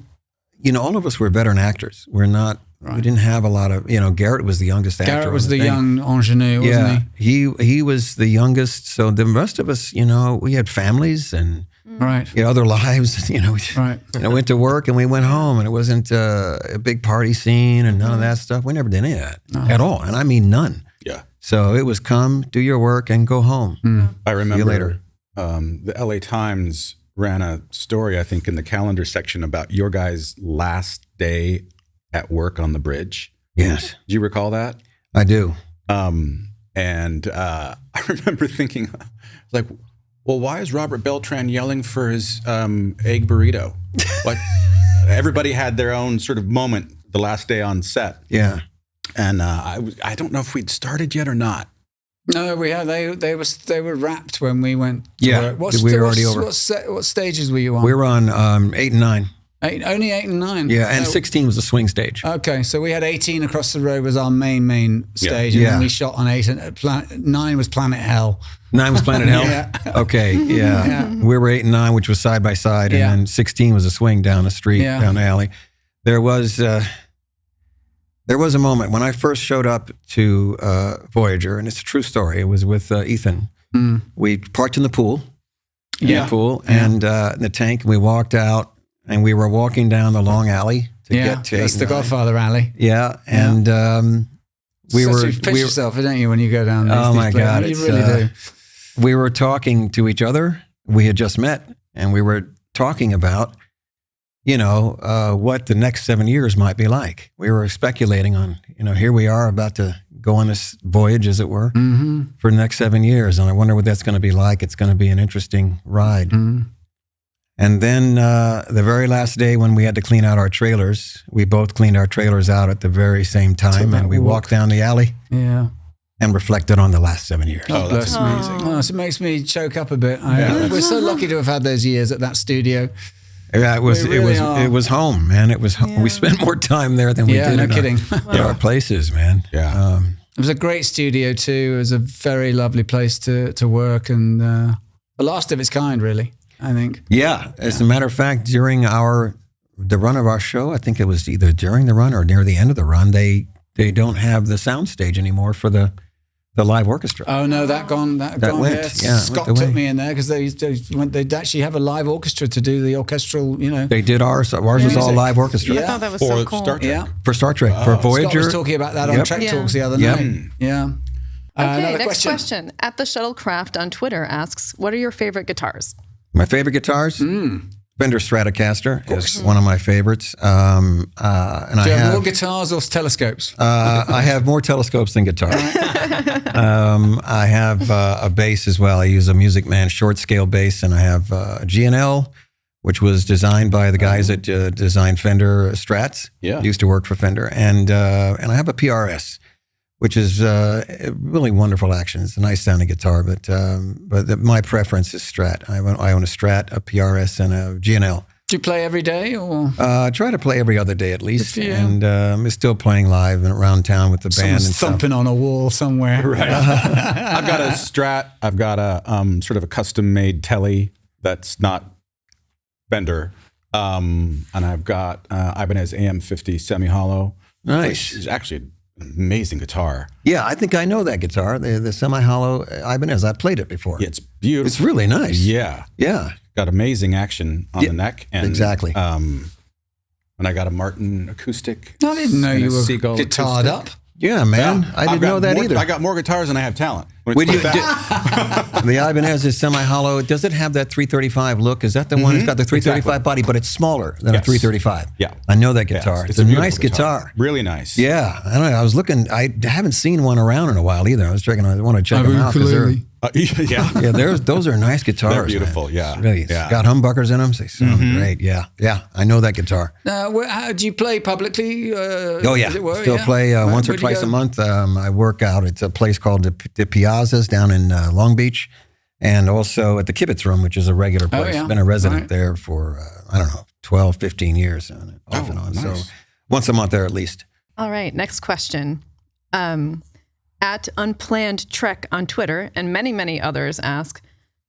all of us were veteran actors. We're not. We didn't have a lot of. Garrett was the youngest actor. Garrett was on the thing. young ingenue, wasn't he? He was the youngest. So the rest of us, we had families and Right. other lives. Right. I went to work and we went home, and it wasn't a big party scene and none of that stuff. We never did any of that at all, and I mean none. Yeah. So it was come, do your work, and go home. I remember later. The LA Times ran a story, I think, in the calendar section about your guys' last day at work on the bridge. Yes, Do you recall that? I do. And I remember thinking, like, well, why is Robert Beltran yelling for his egg burrito? Like, everybody had their own sort of moment the last day on set. Yeah. And I don't know if we'd started yet or not. No, we had they were wrapped when we went to Yeah, work. we were already over. What stages were you on? We were on 8 and 9. Only 8 and 9. Yeah, and Oh, 16 was the swing stage. Okay, so we had 18 across the road was our main stage, and Yeah. then we shot on 8 and 9 was Planet Hell. 9 was Planet Hell? Yeah. Okay, yeah. We were 8 and 9, which was side by side, and Yeah. then 16 was a swing down the street, Yeah. down the alley. There was a moment when I first showed up to Voyager, and it's a true story. It was with Ethan. We parked in the pool, in the tank, and we walked out, and we were walking down the long alley to get to 8 that's and the 9. Godfather Alley. Yeah, and we were. You pinch yourself, don't you, when you go down these Oh my these God! places? It's, You really do. We were talking to each other. We had just met, and we were talking about, what the next 7 years might be like. We were speculating on, here we are about to go on this voyage, as it were, for the next 7 years, and I wonder what that's going to be like. It's going to be an interesting ride. And then the very last day when we had to clean out our trailers, we both cleaned our trailers out at the very same time, that and we walk. walked down the alley Yeah. and reflected on the last 7 years. Oh, that's amazing. Oh, so it makes me choke up a bit. We're so lucky to have had those years at that studio. Yeah, We really are. it was home, man. It was home. We spent more time there than we Yeah, did no in kidding. in our places, man. Yeah. It was a great studio too. It was a very lovely place to work, and the last of its kind, really. I think. Yeah. As a matter of fact, during the run of our show, I think it was either during the run or near the end of the run, they don't have the sound stage anymore for the live orchestra. Oh no, that gone. went, yeah, Scott went took away. me in there because they'd actually have a live orchestra to do the orchestral. They did ours. Ours was all Music. live orchestra. I Yeah. thought that was For so cool. Star Trek. Yeah. For Star Trek, for Voyager. Scott was talking about that on Yep. Trek Yeah. Talks the other Yep. night. Yeah. Okay, Another next question. At the Shuttlecraft on Twitter asks, what are your favorite guitars? My favorite guitars? Fender Stratocaster is one of my favorites. And Do you have more guitars or telescopes? I have more telescopes than guitars. I have a bass as well. I use a Music Man short scale bass, and I have a G&L, which was designed by the guys that designed Fender Strats. Yeah. Used to work for Fender. And I have a PRS, which is a really wonderful action. It's a nice sounding guitar, but my preference is Strat. I own a Strat, a PRS, and a G&L. Do you play every day, or I try to play every other day at least, Yeah. and I'm still playing live and around town with the band. someone's And thumping on a wall somewhere? Right. I've got a Strat. I've got a sort of a custom-made Telly that's not Fender, and I've got Ibanez AM50 semi-hollow. Nice. Which is actually an amazing guitar. Yeah, I think I know that guitar, the semi-hollow Ibanez. I played it before. Yeah, it's beautiful. It's really nice. Yeah. Yeah. Got amazing action on the neck. And, exactly. And I got a Martin acoustic. I didn't know and you a were Seagull guitared acoustic. up. Yeah, man. Yeah. I didn't know that either. I got more guitars than I have talent. Would you, the Ibanez is semi-hollow. Does it have that 335 look? Is that the one that's got the 335 body, but it's smaller than a 335? Yeah. I know that guitar. Yes, it's a nice beautiful guitar. Really nice. Yeah. I don't know. I was looking. I haven't seen one around in a while either. I was checking. I want to check them out. 'Cause they're- Yeah. yeah, those are nice guitars. They're beautiful, man. yeah. It's really, Yeah. It's got humbuckers in them. They sound great. Yeah. Yeah. I know that guitar. How do you play publicly? Oh, yeah. as it were? Still Yeah. play Right, once or where'd you twice go? a month. I work out. It's a place called the Piazzas down in Long Beach, and also at the Kibitz Room, which is a regular place. yeah. Been a resident Right. there for, 12, 15 years off and on. nice. So once a month there at least. All right, next question. At Unplanned Trek on Twitter, and many, many others ask,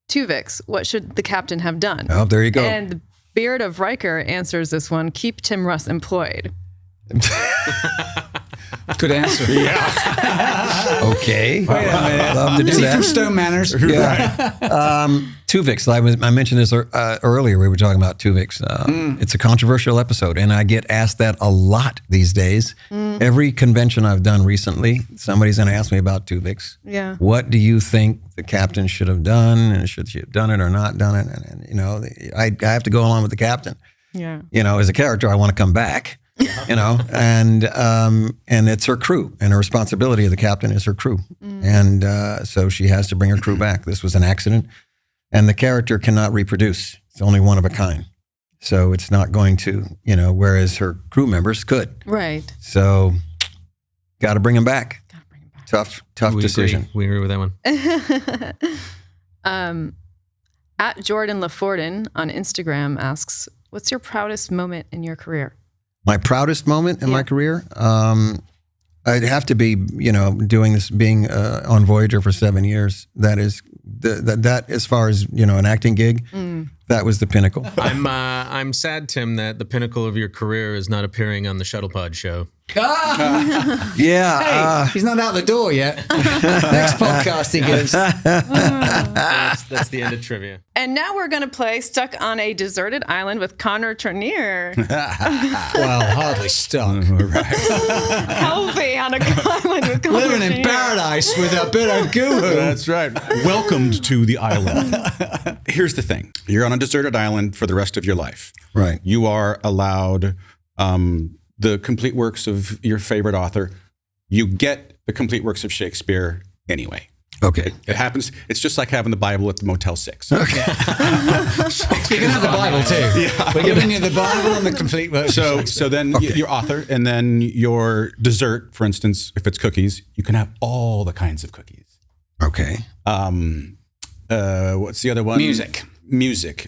Tuvix, what should the captain have done? Oh, there you go. And the Beard of Riker answers this one, keep Tim Russ employed. Good answer. Okay. Love to do Is he from that. Stone Manners? Yeah. Tuvix. I mentioned this earlier. We were talking about Tuvix. It's a controversial episode, and I get asked that a lot these days. Every convention I've done recently, somebody's going to ask me about Tuvix. Yeah. What do you think the captain should have done, and should she have done it or not done it? And I have to go along with the captain. Yeah. As a character, I want to come back. And it's her crew, and her responsibility of the captain is her crew. And so she has to bring her crew back. This was an accident, and the character cannot reproduce. It's only one of a kind. So it's not going to, whereas her crew members could. Right. So got to bring them back. Tough decision. We agree with that one. At Jordan LaForden on Instagram asks, what's your proudest moment in your career? My proudest moment in my career, I'd have to be, doing this, being on Voyager for 7 years. That is that as far as an acting gig, that was the pinnacle. I'm sad, Tim, that the pinnacle of your career is not appearing on the Shuttlepod show. Yeah, He's not out the door yet. Next podcast he gives. That's the end of trivia. And now we're going to play Stuck on a Deserted Island with Connor Turnier. Well, hardly stuck. Healthy on a island with Connor Living in Turnier. paradise with a bit of goo. That's right. Welcomed to the island. Here's the thing. You're on a deserted island for the rest of your life. right. You are allowed the complete works of your favorite author. You get the complete works of Shakespeare anyway. Okay. It happens. It's just like having the Bible at the Motel 6. You can have the Bible too. Yeah. We're giving you the Bible and the complete version. So then your author, and then your dessert, for instance, if it's cookies, you can have all the kinds of cookies. Okay. What's the other one? Music.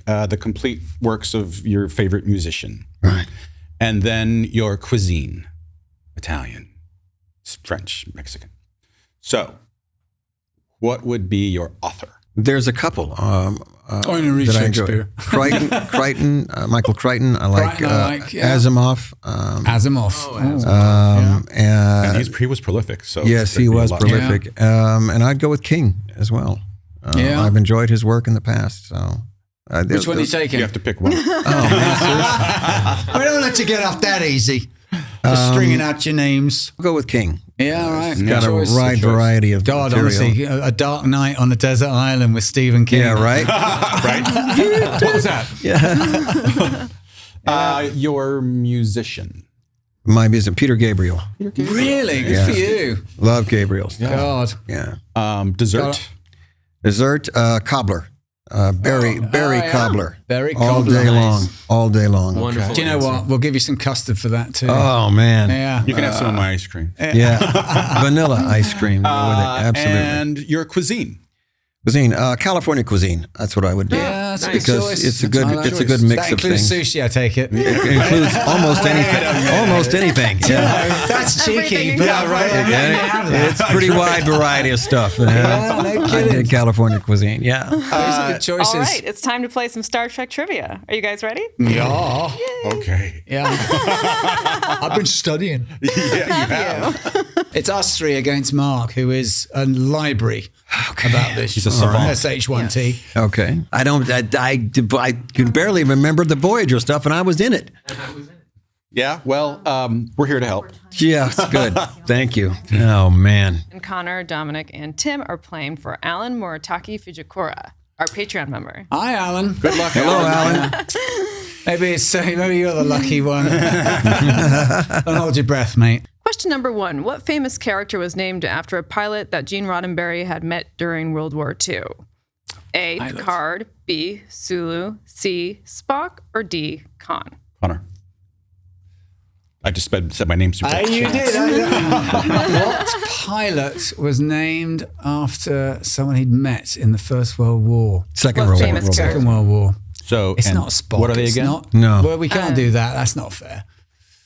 The complete works of your favorite musician. Right. And then your cuisine, Italian, French, Mexican. So, what would be your author? There's a couple. I only read that I enjoy. Shakespeare. Crichton, Michael Crichton. I like, Crichton I like, yeah. Asimov. Asimov. And he was prolific. So Yes, there'd he be a was lot. prolific. And I'd go with King as well. Yeah. I've enjoyed his work in the past. So, Which one are you You taking? have to pick one. We don't let you get off that easy. Just stringing out your names. I'll go with King. Yeah, right. It's got a Good choice. wide variety of God, material. honestly, a dark night on a desert island with Stephen King. Yeah, right? Right? What was that? Yeah. Your musician. My music, Peter Gabriel. Really? Good Yeah. for you. Love Gabriel. God. Yeah. Dessert. Dessert, cobbler. Berry yeah. cobbler. Berry all cobbler. day Nice. long. All day long. Wonderful. Do you know answer. what? We'll give you some custard for that too. Oh, man. Yeah. You can have some of my ice cream. Yeah. Vanilla ice cream. Go with it. Absolutely. And your cuisine. Cuisine, California cuisine. That's what I would do. Yeah, that's a good Because choice. it's a That's good, my it's a choice. good mix That of includes things. sushi, I take it. It includes almost anything. Almost anything. Yeah. That's cheeky, Everything but in right. Yeah, it's pretty wide variety of stuff. no I kidding. did California cuisine. Yeah. Those are good choices. All right, it's time to play some Star Trek trivia. Are you guys ready? Yeah. Okay. Yeah. I've been studying. It's us three against Mark, who is a library about this. He's a savant. SH1T. Okay. I can barely remember the Voyager stuff, and I was in it. Yeah. Well, we're here to help. Yeah, it's good. Thank you. Oh, man. And Connor, Dominic, and Tim are playing for Alan Moritaki Fujikura, our Patreon member. Hi, Alan. Good luck. Hello, Alan. Maybe you're the lucky one. Don't hold your breath, mate. Question number 1. What famous character was named after a pilot that Gene Roddenberry had met during World War II? A. Pilot. Picard, B. Sulu, C. Spock, or D. Khan? Connor. I just said my name super fast. You did. What pilot was named after someone he'd met in the First World War? Second What row. famous character? Second World War. So It's and not Spock. What are they It's again? Not, No. Well, we can't do that. That's not fair.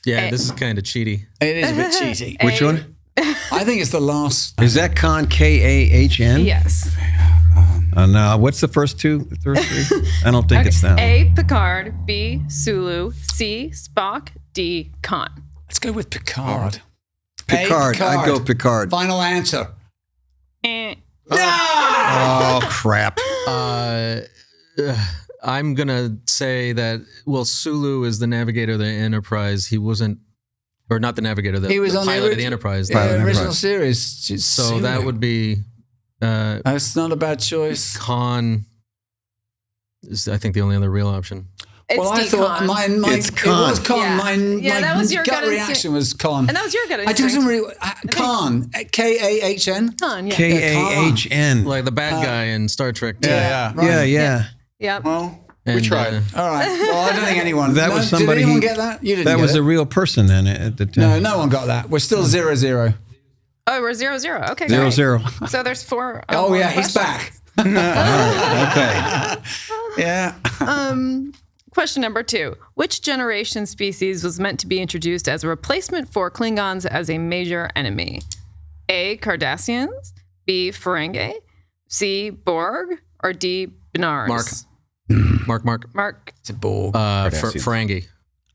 Yeah, this is kind of cheaty. It is a bit cheesy. Which one? I think it's the last. Is that Khan, Kahn? Yes. No. What's the first two? The first three? I don't think it's that one. A. Picard, B. Sulu, C. Spock, D. Khan. Let's go with Picard. Picard. I'd go Picard. Final answer. Eh. Oh, crap. I'm gonna say that Sulu is the navigator of the Enterprise. He wasn't, or not the navigator, He was the on the pilot of the Enterprise. Yeah, Pilot of the original Enterprise. series. It's So Sulu. that would be That's not a bad choice. Khan. Is I think the only other real option. It's Well, I D. thought Khan. mine It's it Khan. was Con. Yeah. My That was your gut gut reaction was Con. And that was your gut I didn't instinct. really Con. Kahn. Khan, yeah. Kahn. Like the bad guy in Star Trek. Yeah. Yeah, yeah. Yep. Well, And, We tried. all right. Well, I don't think anyone. That was somebody. Did anyone get that? You didn't. That get was it. a real person then at the No, time. no one got that. We're still 0-0. Oh, we're 0-0. Okay, Zero, great. zero. So there's 4. Oh more yeah, he's questions. back. Okay. Yeah. Question number 2. Which generation species was meant to be introduced as a replacement for Klingons as a major enemy? A. Cardassians, B. Ferengi, C. Borg, or D. Benars? Mark. It's a Borg. Ferengi.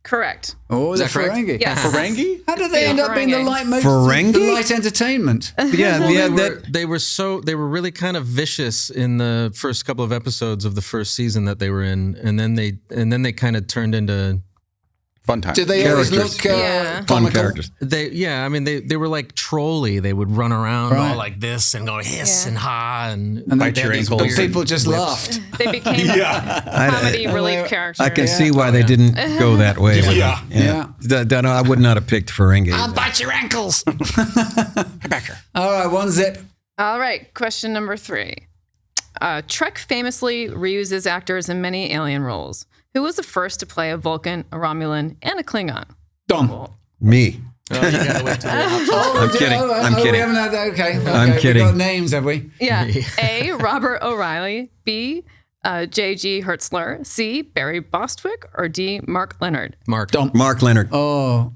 Correct. Oh, Is the that correct? Ferengi. Yes. Ferengi? How did they end up being the light Ferengi? the light entertainment? Yeah, yeah. They were really kind of vicious in the first couple of episodes of the first season that they were in, and then they kind of turned into Fun time. Did they always Characters. look Yeah. Fun comical? characters. they were like trolly. They would run around Right. all like this and go hiss Yeah. and ha and And Bite they your had these ankles. But weird people just whips. laughed. They became comedy relief characters. I can see why they didn't go that way. with Yeah. it. No, I would not have picked Ferengi. bite your ankles. All right, 1-0. All right, question number 3. Trek famously reuses actors in many alien roles. Who was the first to play a Vulcan, a Romulan, and a Klingon? Dom. Me. Oh, you gotta wait till the options. I'm kidding. I'm We kidding. haven't had that. Okay. I'm kidding. We got names, have we? Yeah. A. Robert O'Reilly. B. J.G. Hertzler. C. Barry Bostwick. Or D. Mark Leonard. Mark. Dom. Mark Leonard. Oh.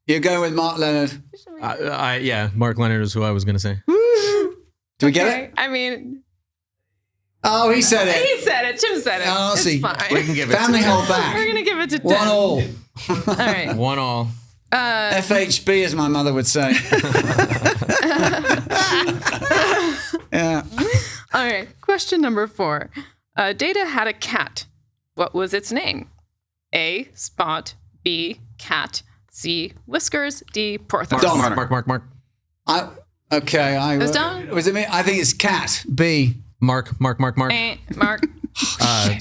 You're going with Mark Leonard. Yeah, Mark Leonard is who I was gonna say. Do we get it? I mean, Oh, he said it. he said it. Tim said it. Oh, it's see. fine. We can give it Family to hold We're back. going to give it to 10. 1-1. All right. 1-1. FHB, as my mother would say. Yeah. All right. Question number 4. Data had a cat. What was its name? A. Spot. B. Cat. C. Whiskers. D. Porthos. Dom. Mark. It's Dom? Was it me? I think it's cat. B. Mark. Mark.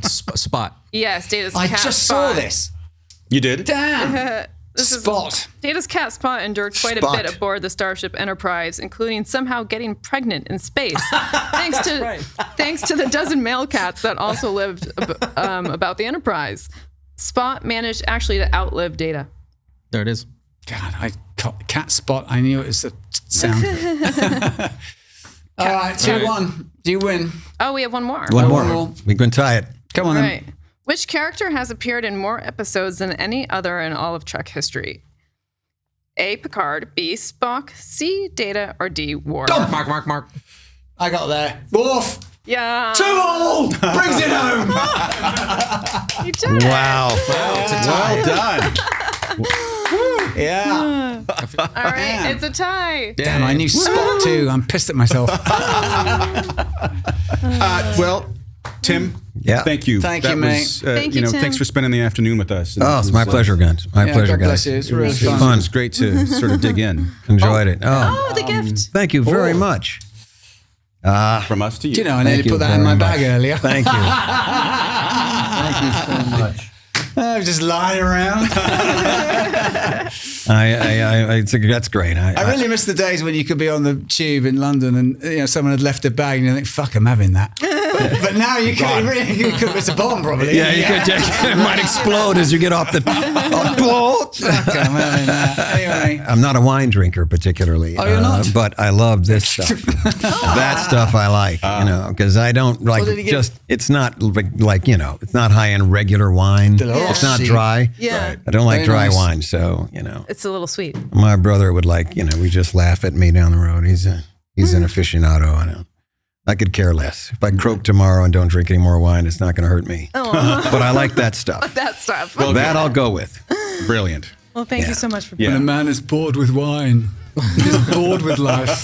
Spot. Yes, Data's I cat just Spot. saw this. You did? Damn. This is- Spot. Data's cat Spot endured quite a Spot. bit aboard the Starship Enterprise, including somehow getting pregnant in space, thanks to the dozen male cats that also lived about the Enterprise. Spot managed actually to outlive Data. There it is. God, cat Spot. I knew it was a sound. All right, 2-1. Do you win? Oh, we have one more. One One more. more. We can tie it. Come on, All then. right. Which character has appeared in more episodes than any other in all of Trek history? A. Picard, B. Spock, C. Data, or D. Worf? Mark. I got there. Worf. Yeah. 2-2. Brings it home. You did it. Wow. Well done. Yeah. All right, it's a tie. Damn, I knew Spot too. I'm pissed at myself. Well, Tim, Yeah. thank you. Thank you, mate. Thank you, Tim. Thanks for spending the afternoon with us. And Oh, it it's was, my pleasure, guys. My pleasure, God bless guys. you. It's really It was fun. It's great to sort of dig in Enjoyed it. Oh, the gift. Thank you very much. from us to you. Do you know, I Thank nearly you put that in very my bag much. earlier. Thank you. Thank you so much. I was just lying around. That's great. I really miss the days when you could be on the tube in London and someone had left a bag and you think, fuck, I'm having that. But now you could it's a bomb probably. Yeah, you could. It might explode as you get off the. Fuck, I'm having that. Anyway. I'm not a wine drinker particularly. Oh, you're not? But I love this stuff. That stuff I like, because I don't like did he get? just. It's not like it's not high end regular wine. It's not dry. Yeah. I don't like Very dry nice. wine, so It's a little sweet. my brother would like. We just laugh at me down the road. He's an aficionado. I could care less. If I croak tomorrow and don't drink any more wine, it's not going to hurt me. But I like that stuff. That stuff. Well, that I'll go with. Brilliant. Well, thank you so much for Yeah. When a man is bored with wine, he's bored with life.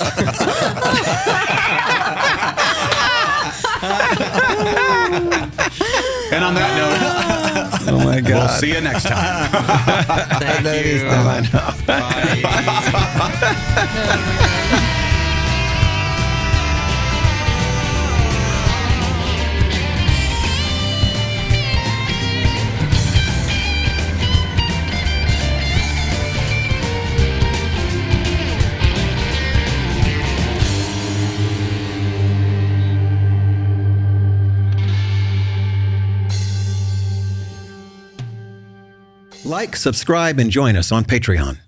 And on that note, Oh my God. we'll see you next time. Thank you. Like, subscribe, and join us on Patreon.